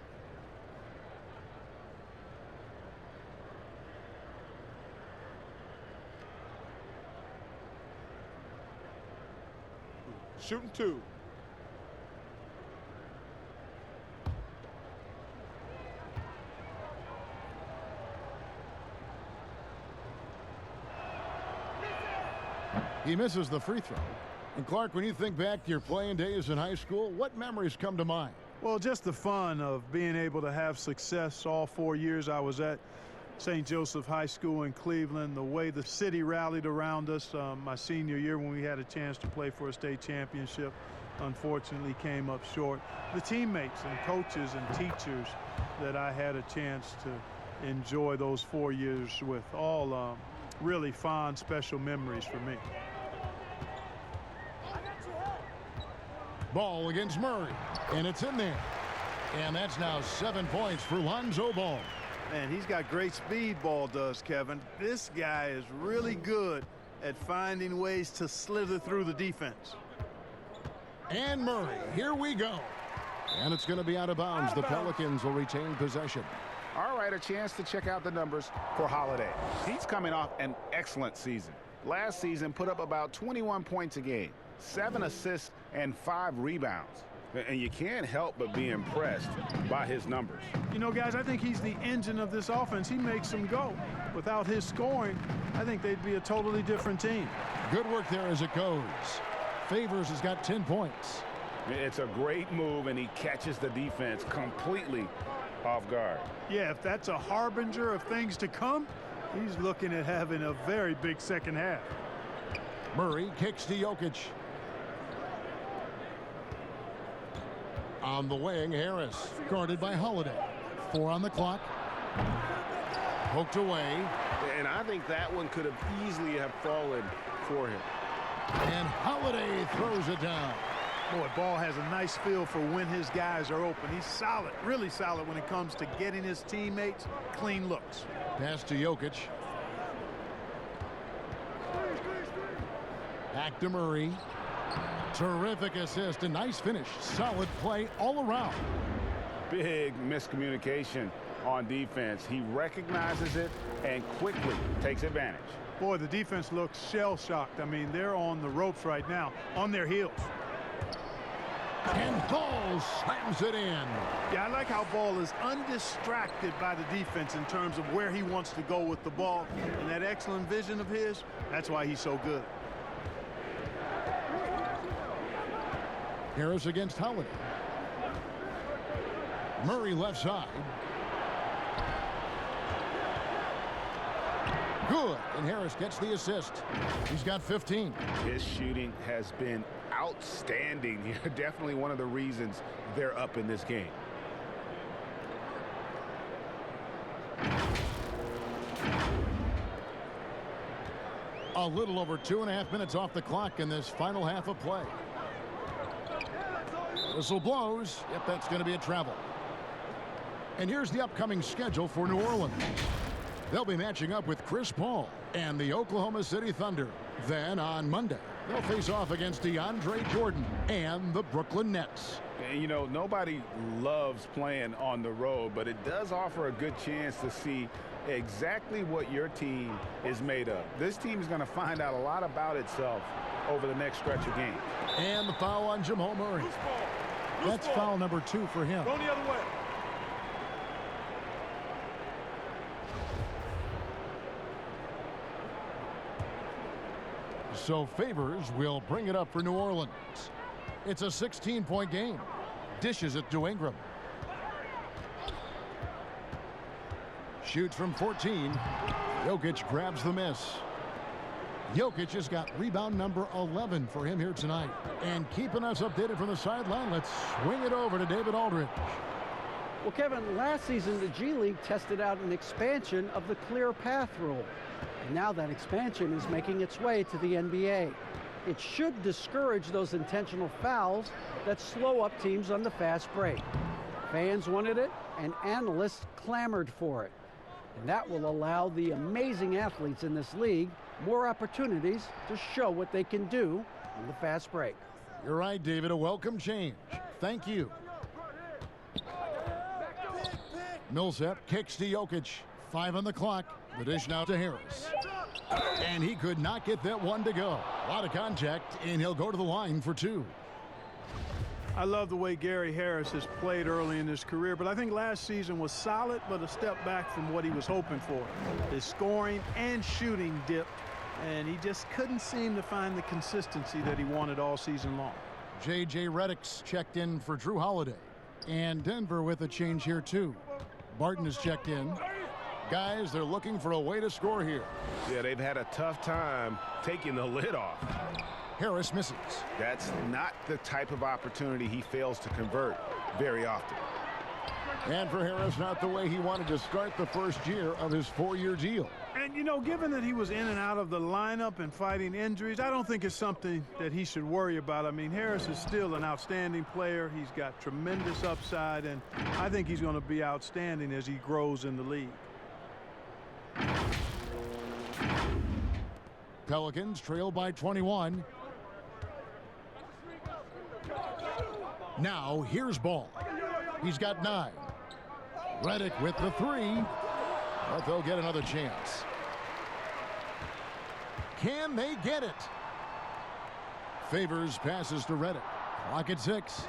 Shooting 2. He misses the free throw. And Clark, when you think back to your playing days in high school, what memories come to mind? Well, just the fun of being able to have success all 4 years I was at St. Joseph High School in Cleveland, the way the city rallied around us my senior year when we had a chance to play for a state championship. Unfortunately came up short. The teammates and coaches and teachers that I had a chance to enjoy those 4 years with, all really fond, special memories for me. Ball against Murray, and it's in there. And that's now 7 points for Lonzo Ball. Man, he's got great speed, Ball does, Kevin. This guy is really good at finding ways to slither through the defense. And Murray, here we go. And it's going to be out of bounds. The Pelicans will retain possession. All right, a chance to check out the numbers for Holiday. He's coming off an excellent season. Last season put up about 21 points a game, 7 assists, and 5 rebounds. And you can't help but be impressed by his numbers. You know, guys, I think he's the engine of this offense. He makes them go. Without his scoring, I think they'd be a totally different team. Good work there as it goes. Favors has got 10 points. It's a great move, and he catches the defense completely off guard. Yeah, if that's a harbinger of things to come, he's looking at having a very big second half. Murray kicks to Jokic. On the wing, Harris, guarded by Holiday. 4 on the clock. Poked away. And I think that one could have easily have fallen for him. And Holiday throws it down. Boy, Ball has a nice feel for when his guys are open. He's solid, really solid when it comes to getting his teammates clean looks. Pass to Jokic. Back to Murray. Terrific assist, a nice finish. Solid play all around. Big miscommunication on defense. He recognizes it and quickly takes advantage. Boy, the defense looks shell-shocked. I mean, they're on the ropes right now, on their heels. And Ball slams it in. Yeah, I like how Ball is undistracted by the defense in terms of where he wants to go with the ball. And that excellent vision of his, that's why he's so good. Harris against Holiday. Murray left side. Good, and Harris gets the assist. He's got 15. His shooting has been outstanding here. Definitely one of the reasons they're up in this game. A little over 2.5 minutes off the clock in this final half of play. Whistle blows. Yep, that's going to be a travel. And here's the upcoming schedule for New Orleans. They'll be matching up with Chris Paul and the Oklahoma City Thunder. Then on Monday, they'll face off against DeAndre Jordan and the Brooklyn Nets. And, you know, nobody loves playing on the road, but it does offer a good chance to see exactly what your team is made of. This team is going to find out a lot about itself over the next stretch of games. And the foul on Jamal Murray. That's foul number 2 for him. Go the other way. So Favors will bring it up for New Orleans. It's a 16-point game. Dishes it to Ingram. Shoots from 14. Jokic grabs the miss. Jokic has got rebound number 11 for him here tonight. And keeping us updated from the sideline, let's swing it over to David Aldridge. Well, Kevin, last season the G League tested out an expansion of the clear path rule. And now that expansion is making its way to the NBA. It should discourage those intentional fouls that slow up teams on the fast break. Fans wanted it, and analysts clamored for it. And that will allow the amazing athletes in this league more opportunities to show what they can do on the fast break. You're right, David. A welcome change. Thank you. Millsap kicks to Jokic. 5 on the clock. The dish now to Harris. And he could not get that one to go. A lot of contact, and he'll go to the line for 2. I love the way Gary Harris has played early in his career, but I think last season was solid, but a step back from what he was hoping for. His scoring and shooting dipped, and he just couldn't seem to find the consistency that he wanted all season long. J.J. Redick's checked in for Drew Holiday. And Denver with a change here, too. Barton is checked in. Guys, they're looking for a way to score here. Yeah, they've had a tough time taking the lid off. Harris misses. That's not the type of opportunity he fails to convert very often. And for Harris, not the way he wanted to start the first year of his 4-year deal. And, you know, given that he was in and out of the lineup and fighting injuries, I don't think it's something that he should worry about. I mean, Harris is still an outstanding player. He's got tremendous upside, and I think he's going to be outstanding as he grows in the league. Pelicans trail by 21. Now here's Ball. He's got 9. Redick with the 3. But they'll get another chance. Can they get it? Favors passes to Redick. Clock at 6.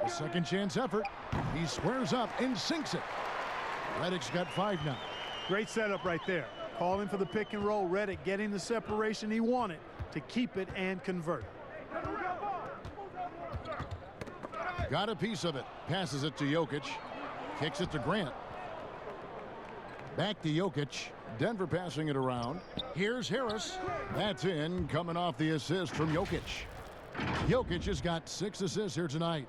A second chance effort. He squares up and sinks it. Redick's got 5 now. Great setup right there. Calling for the pick and roll. Redick getting the separation he wanted to keep it and convert. Got a piece of it. Passes it to Jokic. Kicks it to Grant. Back to Jokic. Denver passing it around. Here's Harris. That's in, coming off the assist from Jokic. Jokic has got 6 assists here tonight.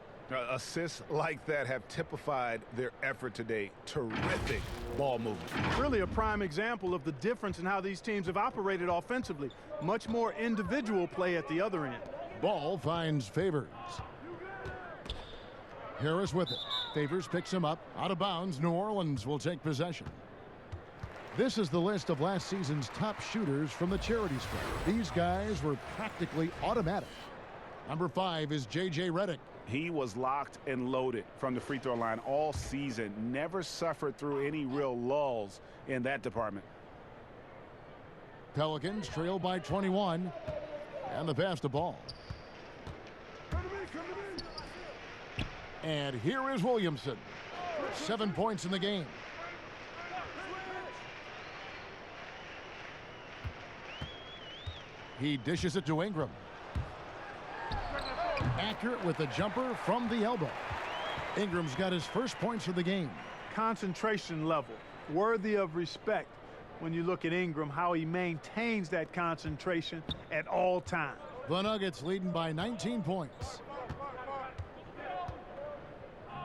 Assists like that have typified their effort today. Terrific ball movement. Really a prime example of the difference in how these teams have operated offensively. Much more individual play at the other end. Ball finds Favors. Harris with it. Favors picks him up. Out of bounds. New Orleans will take possession. This is the list of last season's top shooters from the charity stripe. These guys were practically automatic. Number 5 is J.J. Redick. He was locked and loaded from the free throw line all season. Never suffered through any real lulls in that department. Pelicans trail by 21. And the pass to Ball. And here is Williamson. 7 points in the game. He dishes it to Ingram. Accurate with the jumper from the elbow. Ingram's got his first points of the game. Concentration level, worthy of respect when you look at Ingram, how he maintains that concentration at all times. The Nuggets leading by 19 points.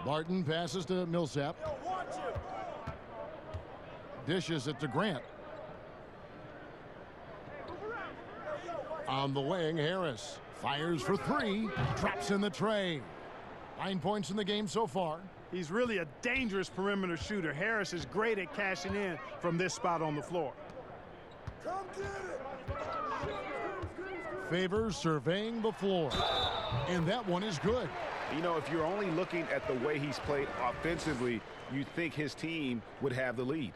Barton passes to Millsap. Dishes it to Grant. On the wing, Harris fires for 3. Traps in the tray. 9 points in the game so far. He's really a dangerous perimeter shooter. Harris is great at cashing in from this spot on the floor. Come get it. Favors surveying the floor. And that one is good. You know, if you're only looking at the way he's played offensively, you'd think his team would have the lead.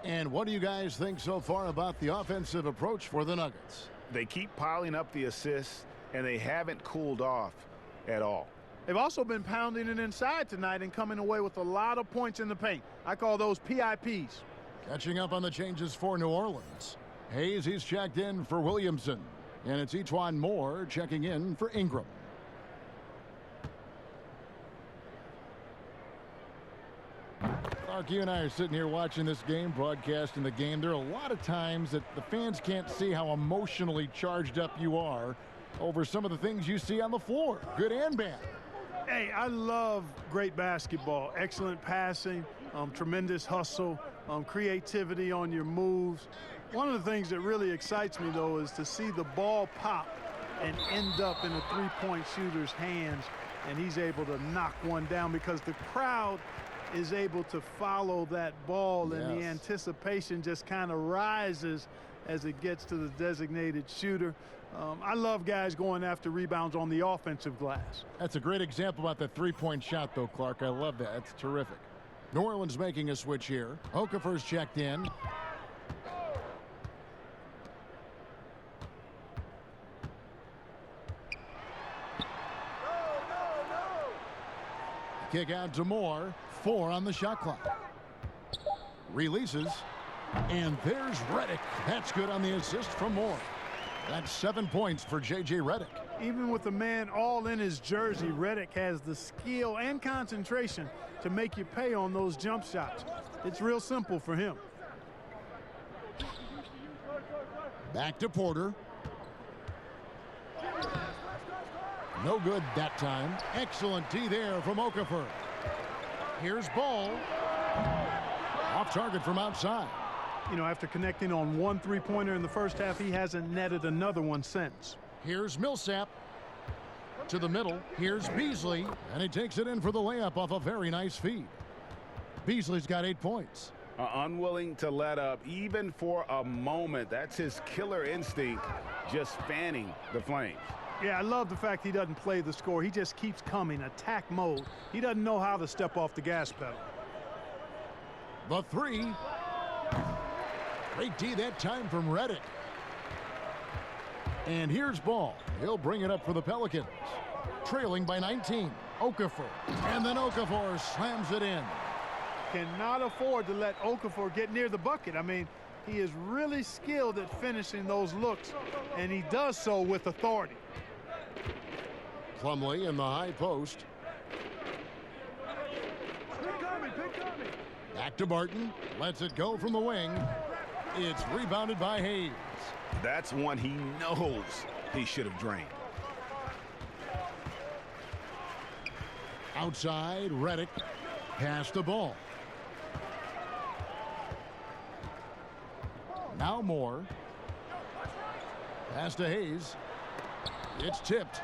And what do you guys think so far about the offensive approach for the Nuggets? They keep piling up the assists, and they haven't cooled off at all. They've also been pounding it inside tonight and coming away with a lot of points in the paint. I call those PIPs. Catching up on the changes for New Orleans. Hayes, he's checked in for Williamson. And it's Etuan Moore checking in for Ingram. Clark, you and I are sitting here watching this game, broadcasting the game. There are a lot of times that the fans can't see how emotionally charged up you are over some of the things you see on the floor, good and bad. Hey, I love great basketball. Excellent passing, tremendous hustle, creativity on your moves. One of the things that really excites me, though, is to see the ball pop and end up in a three-point shooter's hands, and he's able to knock one down because the crowd is able to follow that ball, and the anticipation just kind of rises as it gets to the designated shooter. I love guys going after rebounds on the offensive glass. That's a great example about that three-point shot, though, Clark. I love that. That's terrific. New Orleans making a switch here. Okafor's checked in. Kick out to Moore. 4 on the shot clock. Releases. And there's Redick. That's good on the assist from Moore. That's 7 points for J.J. Redick. Even with the man all in his jersey, Redick has the skill and concentration to make you pay on those jump shots. It's real simple for him. Back to Porter. No good that time. Excellent D there from Okafor. Here's Ball. Off target from outside. You know, after connecting on one three-pointer in the first half, he hasn't netted another one since. Here's Millsap. To the middle. Here's Beasley. And he takes it in for the layup off a very nice feed. Beasley's got 8 points. Unwilling to let up even for a moment. That's his killer instinct, just fanning the flames. Yeah, I love the fact he doesn't play the score. He just keeps coming, attack mode. He doesn't know how to step off the gas pedal. The 3. Great D that time from Redick. And here's Ball. He'll bring it up for the Pelicans. Trailing by 19. Okafor. And then Okafor slams it in. Cannot afford to let Okafor get near the bucket. I mean, he is really skilled at finishing those looks, and he does so with authority. Plumlee in the high post. Back to Barton. Lets it go from the wing. It's rebounded by Hayes. That's one he knows he should have drained. Outside, Redick. Pass the ball. Now Moore. Pass to Hayes. It's tipped.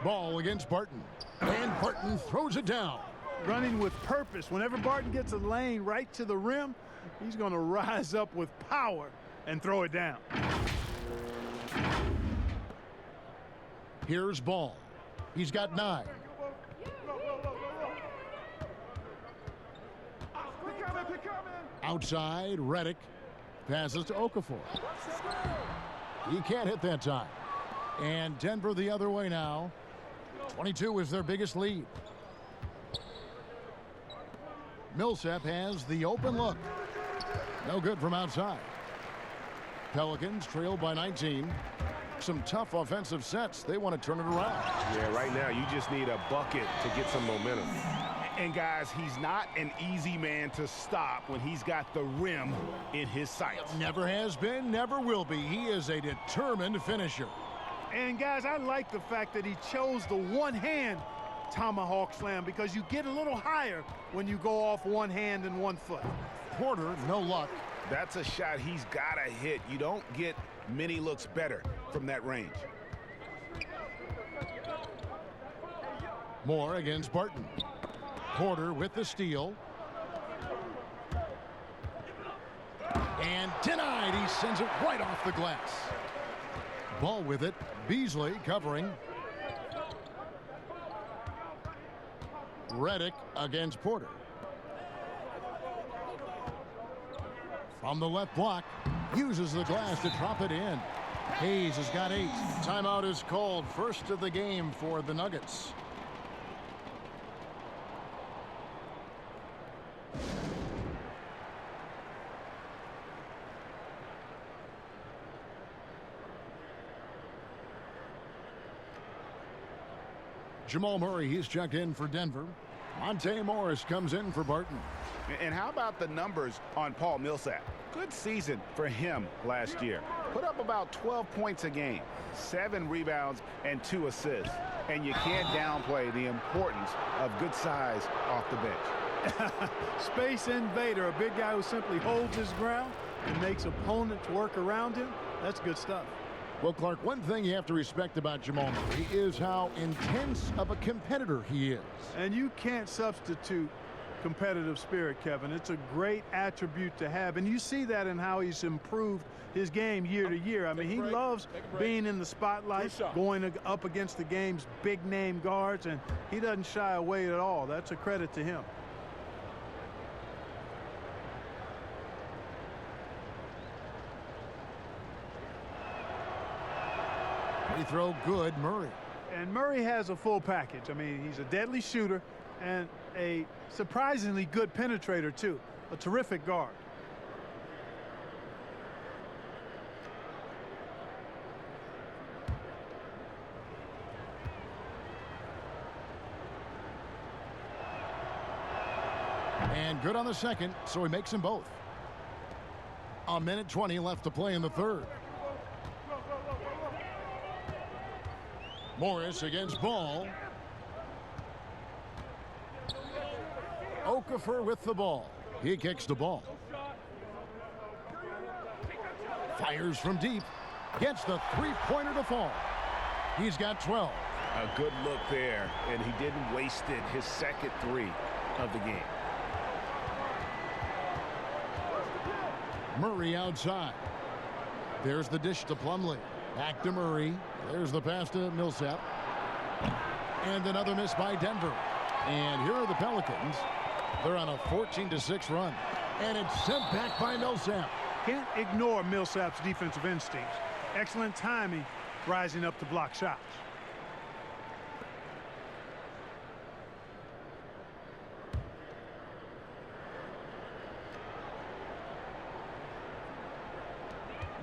Ball against Barton. And Barton throws it down. Running with purpose. Whenever Barton gets a lane right to the rim, he's going to rise up with power and throw it down. Here's Ball. He's got 9. Outside, Redick. Passes to Okafor. He can't hit that time. And Denver the other way now. 22 is their biggest lead. Millsap has the open look. No good from outside. Pelicans trail by 19. Some tough offensive sets. They want to turn it around. Yeah, right now you just need a bucket to get some momentum. And guys, he's not an easy man to stop when he's got the rim in his sights. Never has been, never will be. He is a determined finisher. And guys, I like the fact that he chose the one-hand tomahawk slam because you get a little higher when you go off one hand and 1 foot. Porter, no luck. That's a shot he's got to hit. You don't get many looks better from that range. Moore against Barton. Porter with the steal. And denied. He sends it right off the glass. Ball with it. Beasley covering. Redick against Porter. From the left block. Uses the glass to drop it in. Hayes has got 8. Timeout is called. First of the game for the Nuggets. Jamal Murray, he's checked in for Denver. Monte Morris comes in for Barton. And how about the numbers on Paul Millsap? Good season for him last year. Put up about 12 points a game, 7 rebounds, and 2 assists. And you can't downplay the importance of good size off the bench. Space invader, a big guy who simply holds his ground and makes opponents work around him. That's good stuff. Well, Clark, one thing you have to respect about Jamal Murray is how intense of a competitor he is. And you can't substitute competitive spirit, Kevin. It's a great attribute to have, and you see that in how he's improved his game year to year. I mean, he loves being in the spotlight, going up against the game's big-name guards, and he doesn't shy away at all. That's a credit to him. Free throw good, Murray. And Murray has a full package. I mean, he's a deadly shooter and a surprisingly good penetrator, too. A terrific guard. And good on the second, so he makes them both. A minute 20 left to play in the third. Morris against Ball. Okafor with the ball. He kicks the ball. Fires from deep. Gets the three-pointer to fall. He's got 12. A good look there, and he didn't waste it. His second 3 of the game. Murray outside. There's the dish to Plumlee. Back to Murray. There's the pass to Millsap. And another miss by Denver. And here are the Pelicans. They're on a 14-6 run. And it's sent back by Millsap. Can't ignore Millsap's defensive instincts. Excellent timing, rising up to block shots.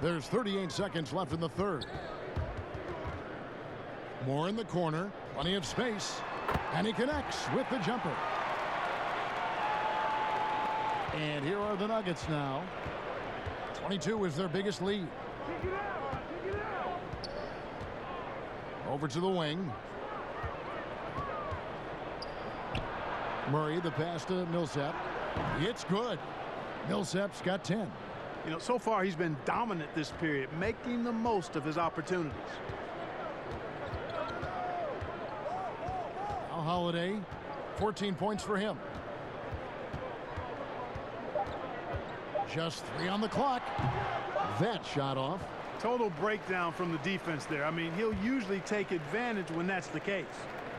There's 38 seconds left in the third. Moore in the corner. Plenty of space. And he connects with the jumper. And here are the Nuggets now. 22 is their biggest lead. Over to the wing. Murray, the pass to Millsap. It's good. Millsap's got 10. You know, so far he's been dominant this period, making the most of his opportunities. Now Holiday, 14 points for him. Just 3 on the clock. That shot off. Total breakdown from the defense there. I mean, he'll usually take advantage when that's the case.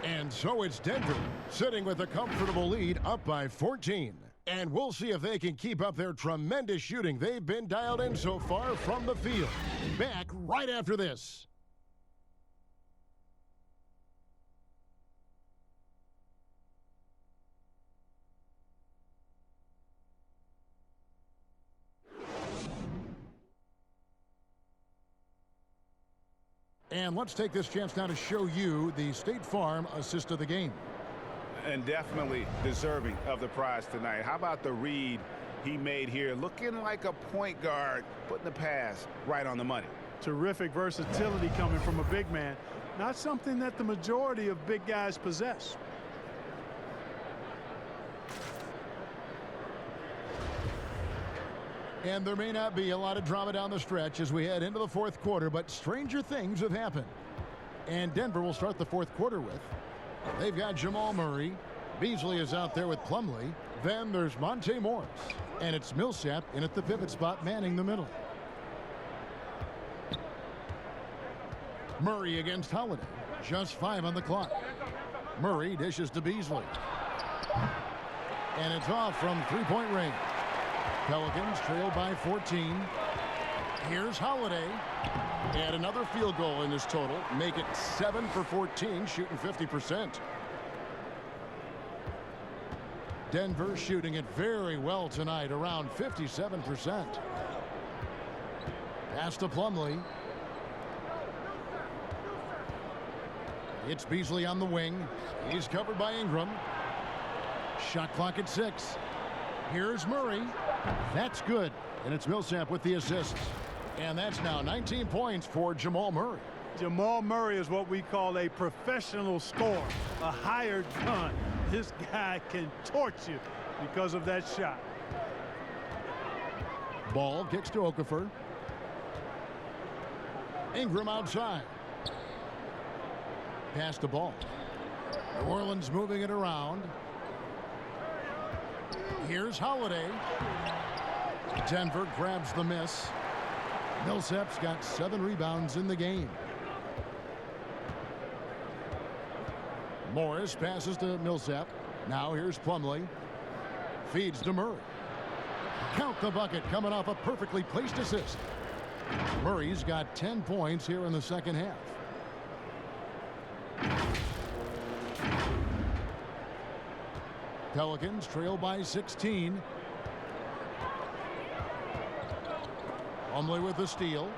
And so it's Denver sitting with a comfortable lead, up by 14. And we'll see if they can keep up their tremendous shooting they've been dialed in so far from the field. Back right after this. And let's take this chance now to show you the State Farm assist of the game. And definitely deserving of the prize tonight. How about the read he made here? Looking like a point guard, putting the pass right on the money. Terrific versatility coming from a big man. Not something that the majority of big guys possess. And there may not be a lot of drama down the stretch as we head into the fourth quarter, but stranger things have happened. And Denver will start the fourth quarter with. They've got Jamal Murray. Beasley is out there with Plumlee. Then there's Monte Morris. And it's Millsap in at the pivot spot, manning the middle. Murray against Holiday. Just 5 on the clock. Murray dishes to Beasley. And it's off from three-point range. Pelicans trail by 14. Here's Holiday. And another field goal in this total. Make it 7 for 14, shooting 50%. Denver shooting it very well tonight, around 57%. Pass to Plumlee. It's Beasley on the wing. He's covered by Ingram. Shot clock at 6. Here's Murray. That's good. And it's Millsap with the assists. And that's now 19 points for Jamal Murray. Jamal Murray is what we call a professional scorer, a hired gun. This guy can torch you because of that shot. Ball kicks to Okafor. Ingram outside. Pass the ball. New Orleans moving it around. Here's Holiday. Denver grabs the miss. Millsap's got 7 rebounds in the game. Morris passes to Millsap. Now here's Plumlee. Feeds to Murray. Count the bucket coming off a perfectly placed assist. Murray's got 10 points here in the second half. Pelicans trail by 16. Plumlee with the steal.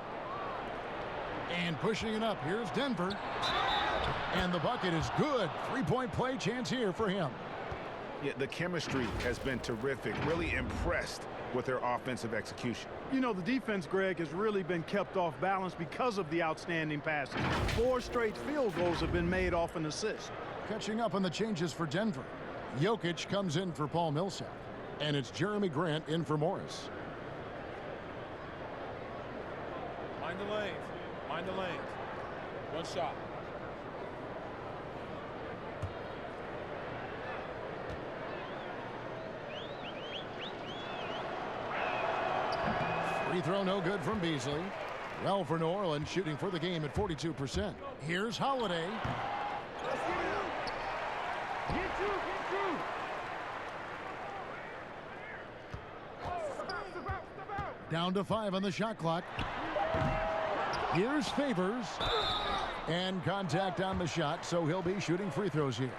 And pushing it up. Here's Denver. And the bucket is good. 3-point play chance here for him. Yeah, the chemistry has been terrific. Really impressed with their offensive execution. You know, the defense, Greg, has really been kept off balance because of the outstanding passes. 4 straight field goals have been made off an assist. Catching up on the changes for Denver. Jokic comes in for Paul Millsap. And it's Jeremy Grant in for Morris. Mind the lanes. Mind the lanes. One shot. Free throw no good from Beasley. Well for New Orleans, shooting for the game at 42%. Here's Holiday. Down to 5 on the shot clock. Here's Favors. And contact on the shot, so he'll be shooting free throws here.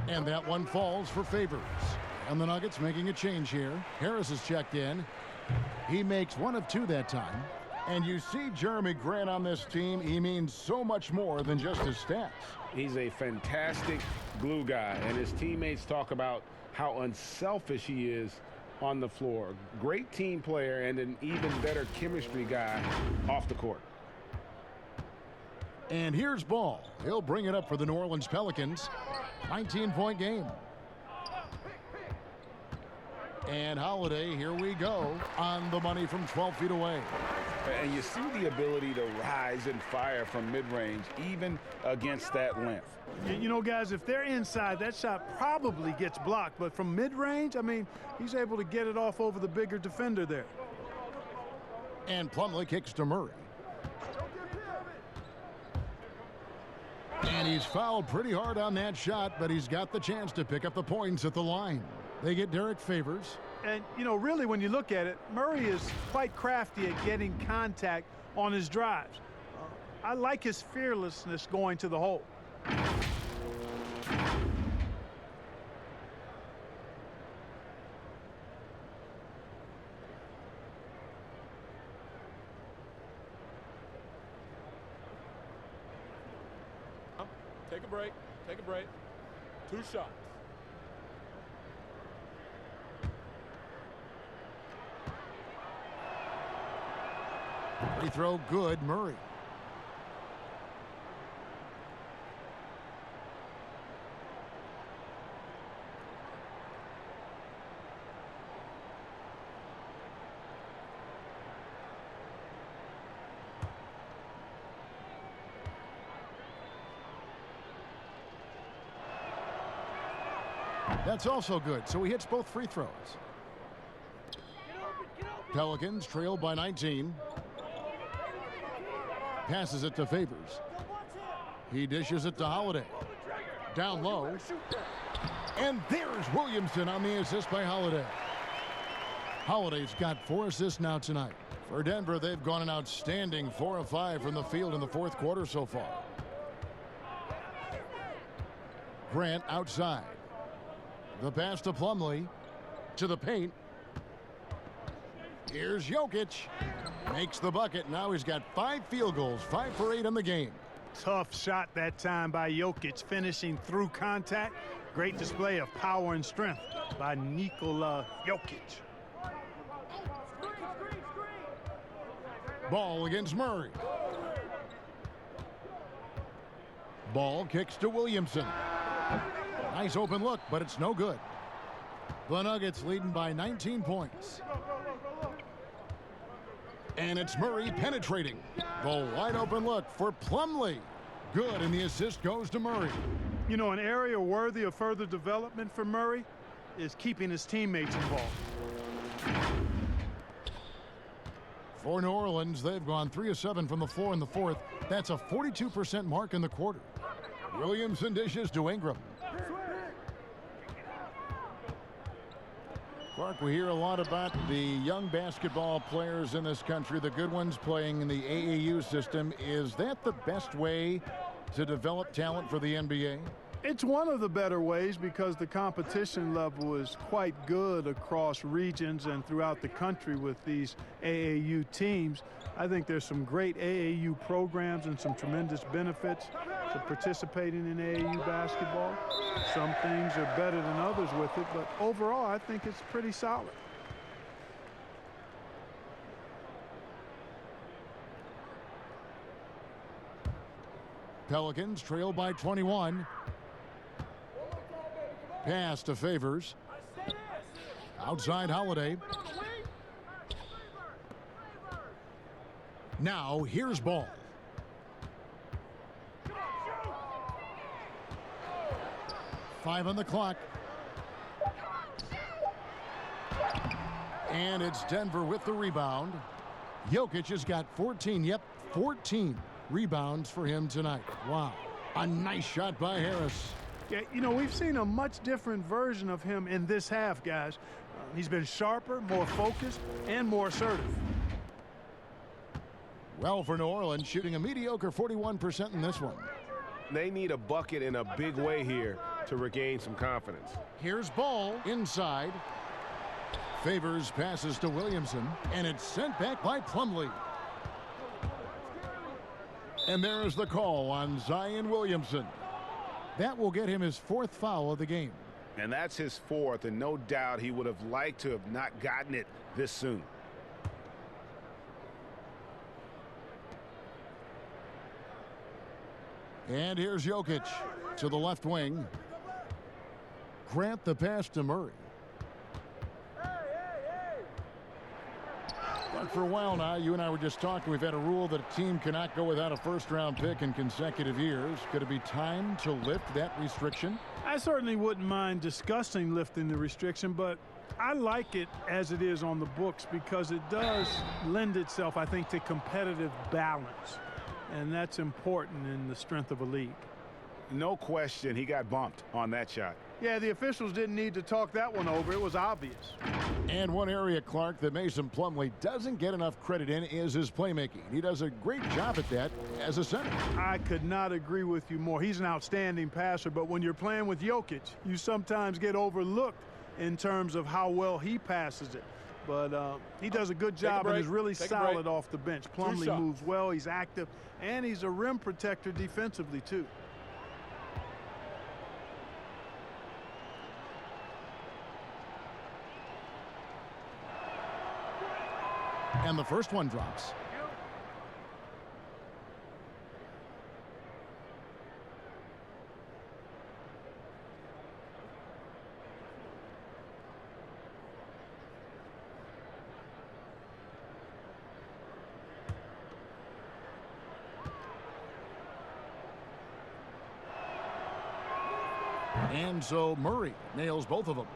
And that one falls for Favors. And the Nuggets making a change here. Harris is checked in. He makes 1 of 2 that time. And you see Jeremy Grant on this team. He means so much more than just his stats. He's a fantastic glue guy, and his teammates talk about how unselfish he is on the floor. Great team player and an even better chemistry guy off the court. And here's Ball. He'll bring it up for the New Orleans Pelicans. 19-point game. And Holiday, here we go, on the money from 12 feet away. And you see the ability to rise and fire from mid-range, even against that length. You know, guys, if they're inside, that shot probably gets blocked. But from mid-range, I mean, he's able to get it off over the bigger defender there. And Plumlee kicks to Murray. And he's fouled pretty hard on that shot, but he's got the chance to pick up the points at the line. They get Derek Favors. And, you know, really, when you look at it, Murray is quite crafty at getting contact on his drives. I like his fearlessness going to the hole. Take a break. Take a break. 2 shots. Free throw good, Murray. That's also good, so he hits both free throws. Pelicans trail by 19. Passes it to Favors. He dishes it to Holiday. Down low. And there's Williamson on the assist by Holiday. Holiday's got 4 assists now tonight. For Denver, they've gone an outstanding 4 of 5 from the field in the fourth quarter so far. Grant outside. The pass to Plumlee. To the paint. Here's Jokic. Makes the bucket. Now he's got 5 field goals, 5 for 8 in the game. Tough shot that time by Jokic, finishing through contact. Great display of power and strength by Nikola Jokic. Ball against Murray. Ball kicks to Williamson. Nice open look, but it's no good. The Nuggets leading by 19 points. And it's Murray penetrating. The wide open look for Plumlee. Good, and the assist goes to Murray. You know, an area worthy of further development for Murray is keeping his teammates involved. For New Orleans, they've gone 3 of 7 from the floor in the fourth. That's a 42% mark in the quarter. Williamson dishes to Ingram. Clark, we hear a lot about the young basketball players in this country, the good ones playing in the AAU system. Is that the best way to develop talent for the NBA? It's one of the better ways because the competition level is quite good across regions and throughout the country with these AAU teams. I think there's some great AAU programs and some tremendous benefits to participating in AAU basketball. Some things are better than others with it, but overall I think it's pretty solid. Pelicans trail by 21. Pass to Favors. Outside Holiday. Now here's Ball. Five on the clock. And it's Denver with the rebound. Jokic has got 14. Yep, 14 rebounds for him tonight. Wow. A nice shot by Harris. Yeah, you know, we've seen a much different version of him in this half, guys. He's been sharper, more focused, and more assertive. Well, for New Orleans, shooting a mediocre 41% in this one. They need a bucket in a big way here to regain some confidence. Here's Ball inside. Favors passes to Williamson, and it's sent back by Plumlee. And there's the call on Zion Williamson. That will get him his 4th foul of the game. And that's his 4th, and no doubt he would have liked to have not gotten it this soon. And here's Jokic to the left wing. Grant the pass to Murray. But for a while now, you and I were just talking, we've had a rule that a team cannot go without a first-round pick in consecutive years. Could it be time to lift that restriction? I certainly wouldn't mind discussing lifting the restriction, but I like it as it is on the books because it does lend itself, I think, to competitive balance. And that's important in the strength of a league. No question he got bumped on that shot. Yeah, the officials didn't need to talk that one over. It was obvious. And one area, Clark, that Mason Plumlee doesn't get enough credit in is his playmaking. He does a great job at that as a center. I could not agree with you more. He's an outstanding passer, but when you're playing with Jokic, you sometimes get overlooked in terms of how well he passes it. But he does a good job and is really solid off the bench. Plumlee moves well, he's active, and he's a rim protector defensively, too. And the first one drops. And so Murray nails both of them.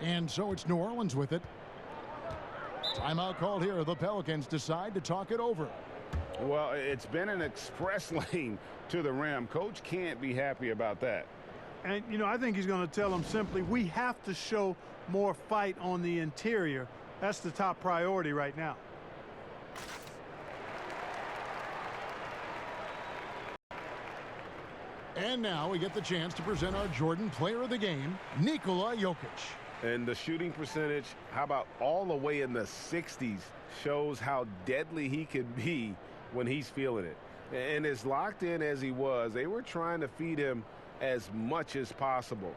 And so it's New Orleans with it. Timeout called here. The Pelicans decide to talk it over. Well, it's been an express lane to the rim. Coach can't be happy about that. And, you know, I think he's going to tell them simply, we have to show more fight on the interior. That's the top priority right now. And now we get the chance to present our Jordan Player of the Game, Nikola Jokic. And the shooting percentage, how about all the way in the 60s, shows how deadly he can be when he's feeling it. And as locked in as he was, they were trying to feed him as much as possible.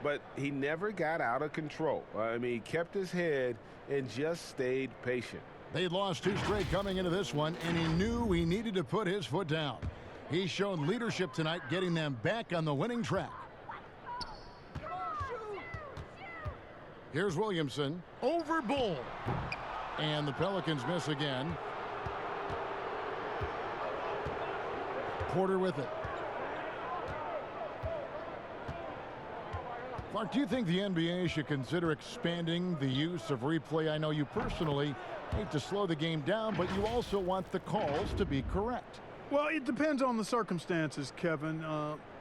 But he never got out of control. I mean, he kept his head and just stayed patient. They'd lost 2 straight coming into this one, and he knew he needed to put his foot down. He's shown leadership tonight, getting them back on the winning track. Here's Williamson over Bull. And the Pelicans miss again. Porter with it. Clark, do you think the NBA should consider expanding the use of replay? I know you personally hate to slow the game down, but you also want the calls to be correct. Well, it depends on the circumstances, Kevin.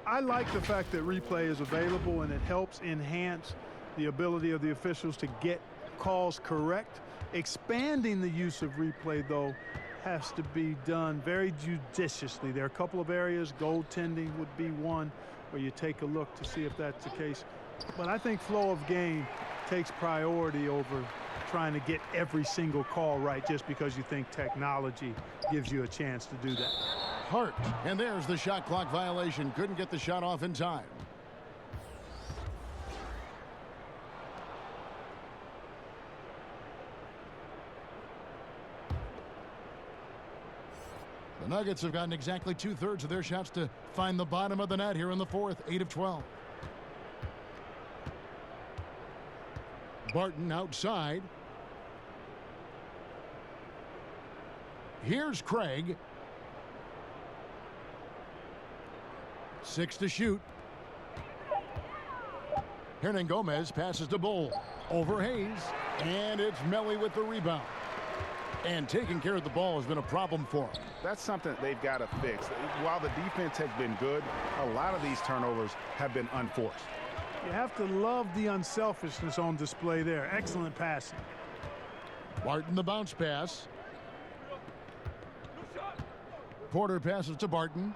I like the fact that replay is available, and it helps enhance the ability of the officials to get calls correct. Expanding the use of replay, though, has to be done very judiciously. There are a couple of areas, goaltending would be one, where you take a look to see if that's the case. But I think flow of game takes priority over trying to get every single call right just because you think technology gives you a chance to do that. Hart, and there's the shot clock violation. Couldn't get the shot off in time. The Nuggets have gotten exactly 2/3 of their shots to find the bottom of the net here in the fourth, 8 of 12. Barton outside. Here's Craig. 6 to shoot. Hernan Gomez passes to Bull. Over Hayes. And it's Melly with the rebound. And taking care of the ball has been a problem for him. That's something they've got to fix. While the defense has been good, a lot of these turnovers have been unforced. You have to love the unselfishness on display there. Excellent passing. Barton the bounce pass. Porter passes to Barton.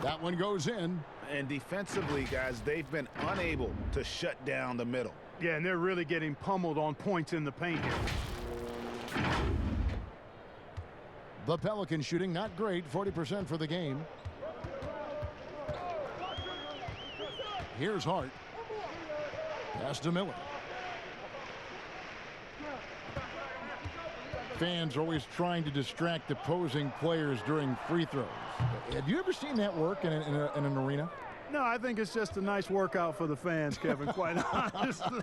That one goes in. And defensively, guys, they've been unable to shut down the middle. Yeah, and they're really getting pummeled on points in the paint here. The Pelicans shooting not great, 40% for the game. Here's Hart. Pass to Miller. Fans are always trying to distract opposing players during free throws. Have you ever seen that work in an arena? No, I think it's just a nice workout for the fans, Kevin, quite honestly.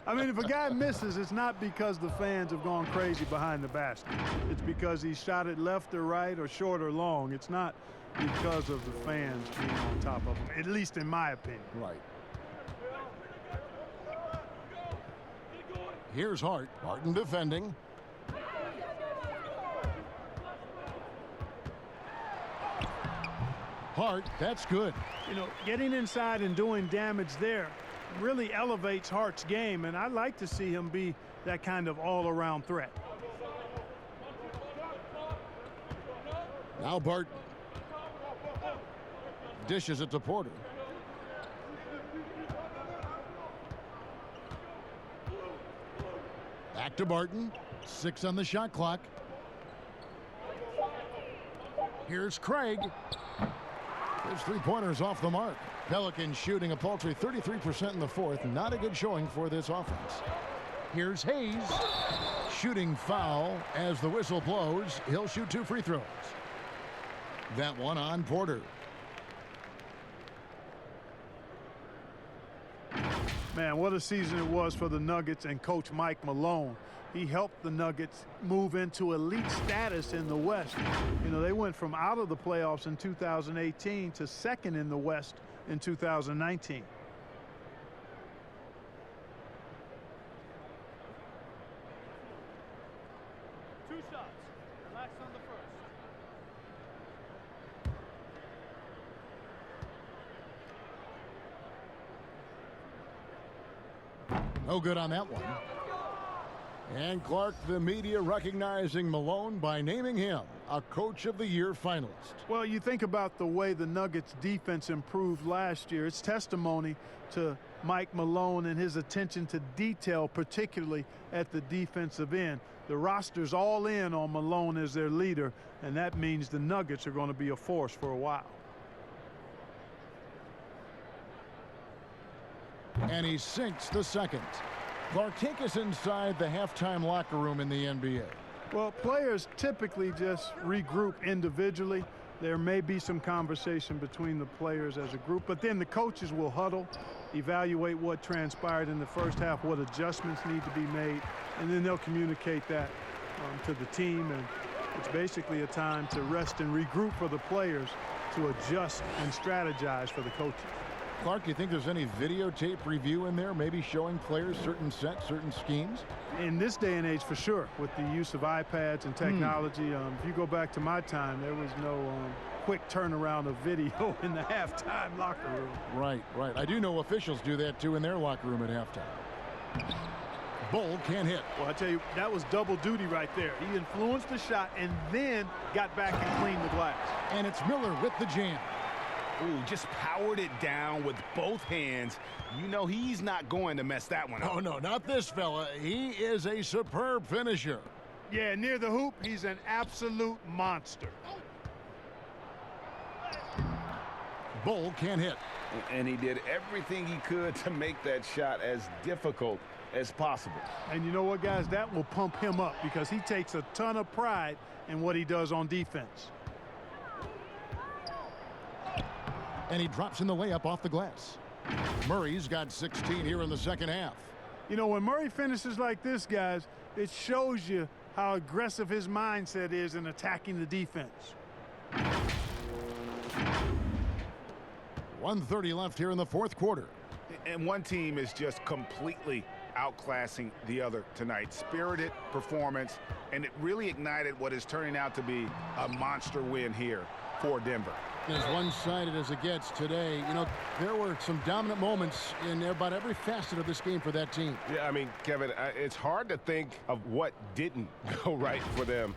I mean, if a guy misses, it's not because the fans have gone crazy behind the basket. It's because he shot it left or right or short or long. It's not because of the fans being on top of him, at least in my opinion. Right. Here's Hart. Barton defending. Hart, that's good. You know, getting inside and doing damage there really elevates Hart's game, and I'd like to see him be that kind of all-around threat. Now Barton dishes it to Porter. Back to Barton. 6 on the shot clock. Here's Craig. His three-pointers off the mark. Pelicans shooting a paltry 33% in the fourth. Not a good showing for this offense. Here's Hayes. Shooting foul as the whistle blows. He'll shoot 2 free throws. That one on Porter. Man, what a season it was for the Nuggets and Coach Mike Malone. He helped the Nuggets move into elite status in the West. You know, they went from out of the playoffs in 2018 to second in the West in 2019. No good on that one. And Clark, the media recognizing Malone by naming him a Coach of the Year finalist. Well, you think about the way the Nuggets defense improved last year. It's testimony to Mike Malone and his attention to detail, particularly at the defensive end. The roster's all in on Malone as their leader, and that means the Nuggets are going to be a force for a while. And he sinks the second. Clark, take us inside the halftime locker room in the NBA. Well, players typically just regroup individually. There may be some conversation between the players as a group, but then the coaches will huddle, evaluate what transpired in the first half, what adjustments need to be made, and then they'll communicate that to the team. And it's basically a time to rest and regroup for the players to adjust and strategize for the coaches. Clark, do you think there's any videotape review in there, maybe showing players certain sets, certain schemes? In this day and age, for sure, with the use of iPads and technology. If you go back to my time, there was no quick turnaround of video in the halftime locker room. Right, right. I do know officials do that, too, in their locker room at halftime. Bull can't hit. Well, I tell you, that was double duty right there. He influenced the shot and then got back and cleaned the glass. And it's Miller with the jam. Ooh, just powered it down with both hands. You know he's not going to mess that one up. Oh, no, not this fella. He is a superb finisher. Yeah, near the hoop, he's an absolute monster. Bull can't hit. And he did everything he could to make that shot as difficult as possible. And you know what, guys? That will pump him up because he takes a ton of pride in what he does on defense. And he drops in the layup off the glass. Murray's got 16 here in the second half. You know, when Murray finishes like this, guys, it shows you how aggressive his mindset is in attacking the defense. 1:30 left here in the fourth quarter. And one team is just completely outclassing the other tonight. Spirited performance, and it really ignited what is turning out to be a monster win here for Denver. As one-sided as it gets today, you know, there were some dominant moments in about every facet of this game for that team. Yeah, I mean, Kevin, it's hard to think of what didn't go right for them.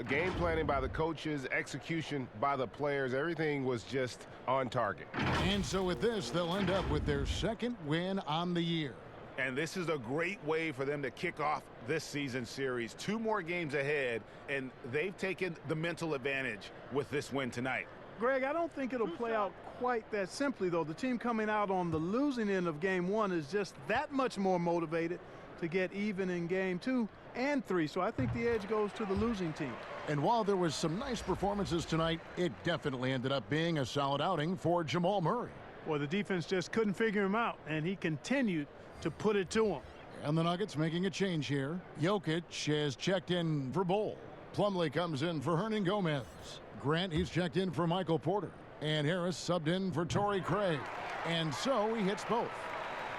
Game planning by the coaches, execution by the players, everything was just on target. And so with this, they'll end up with their second win on the year. And this is a great way for them to kick off this season series. 2 more games ahead, and they've taken the mental advantage with this win tonight. Greg, I don't think it'll play out quite that simply, though. The team coming out on the losing end of game 1 is just that much more motivated to get even in game 2 and 3. So I think the edge goes to the losing team. And while there was some nice performances tonight, it definitely ended up being a solid outing for Jamal Murray. Well, the defense just couldn't figure him out, and he continued to put it to him. And the Nuggets making a change here. Jokic has checked in for Bull. Plumlee comes in for Hernan Gomez. Grant, he's checked in for Michael Porter. And Harris subbed in for Torrey Craig. And so he hits both.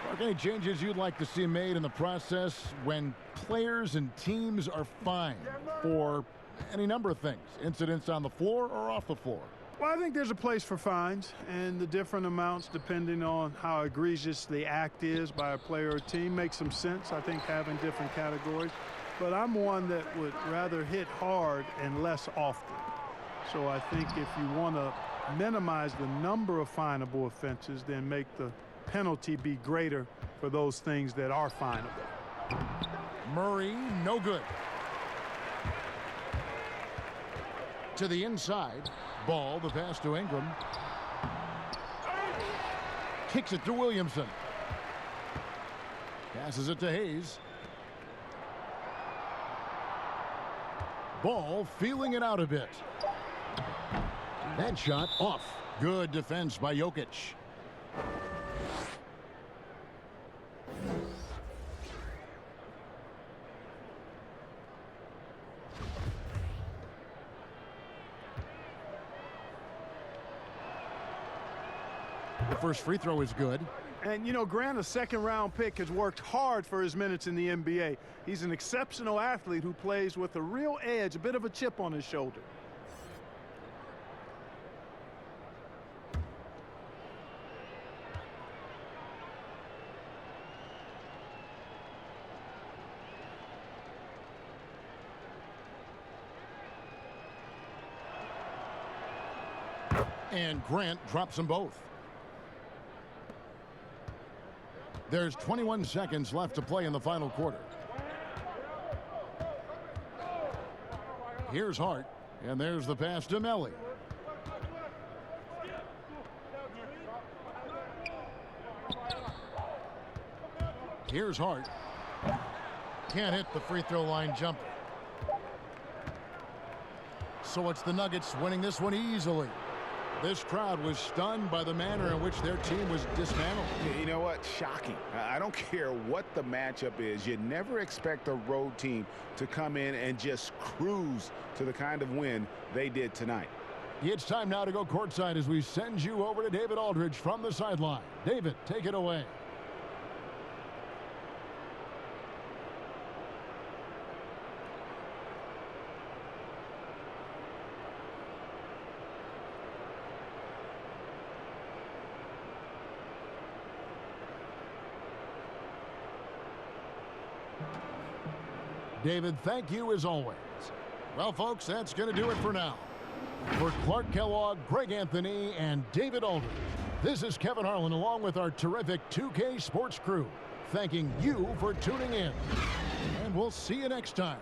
Are any changes you'd like to see made in the process when players and teams are fined for any number of things? Incidents on the floor or off the floor? Well, I think there's a place for fines, and the different amounts depending on how egregious the act is by a player or team makes some sense. I think having different categories. But I'm one that would rather hit hard and less often. So I think if you want to minimize the number of finable offenses, then make the penalty be greater for those things that are finable. Murray, no good. To the inside. Ball, the pass to Ingram. Kicks it to Williamson. Passes it to Hayes. Ball feeling it out a bit. That shot off. Good defense by Jokic. The first free throw is good. And, you know, Grant, a second-round pick, has worked hard for his minutes in the NBA. He's an exceptional athlete who plays with a real edge, a bit of a chip on his shoulder. And Grant drops them both. There's 21 seconds left to play in the final quarter. Here's Hart, and there's the pass to Melly. Here's Hart. Can't hit the free throw line jumper. So it's the Nuggets winning this one easily. This crowd was stunned by the manner in which their team was dismantled. You know what? Shocking. I don't care what the matchup is. You never expect a road team to come in and just cruise to the kind of win they did tonight. It's time now to go courtside as we send you over to David Aldridge from the sideline. David, take it away. David, thank you as always. Well, folks, that's going to do it for now. For Clark Kellogg, Greg Anthony, and David Aldridge, this is Kevin Harlan along with our terrific 2K Sports crew, thanking you for tuning in. And we'll see you next time.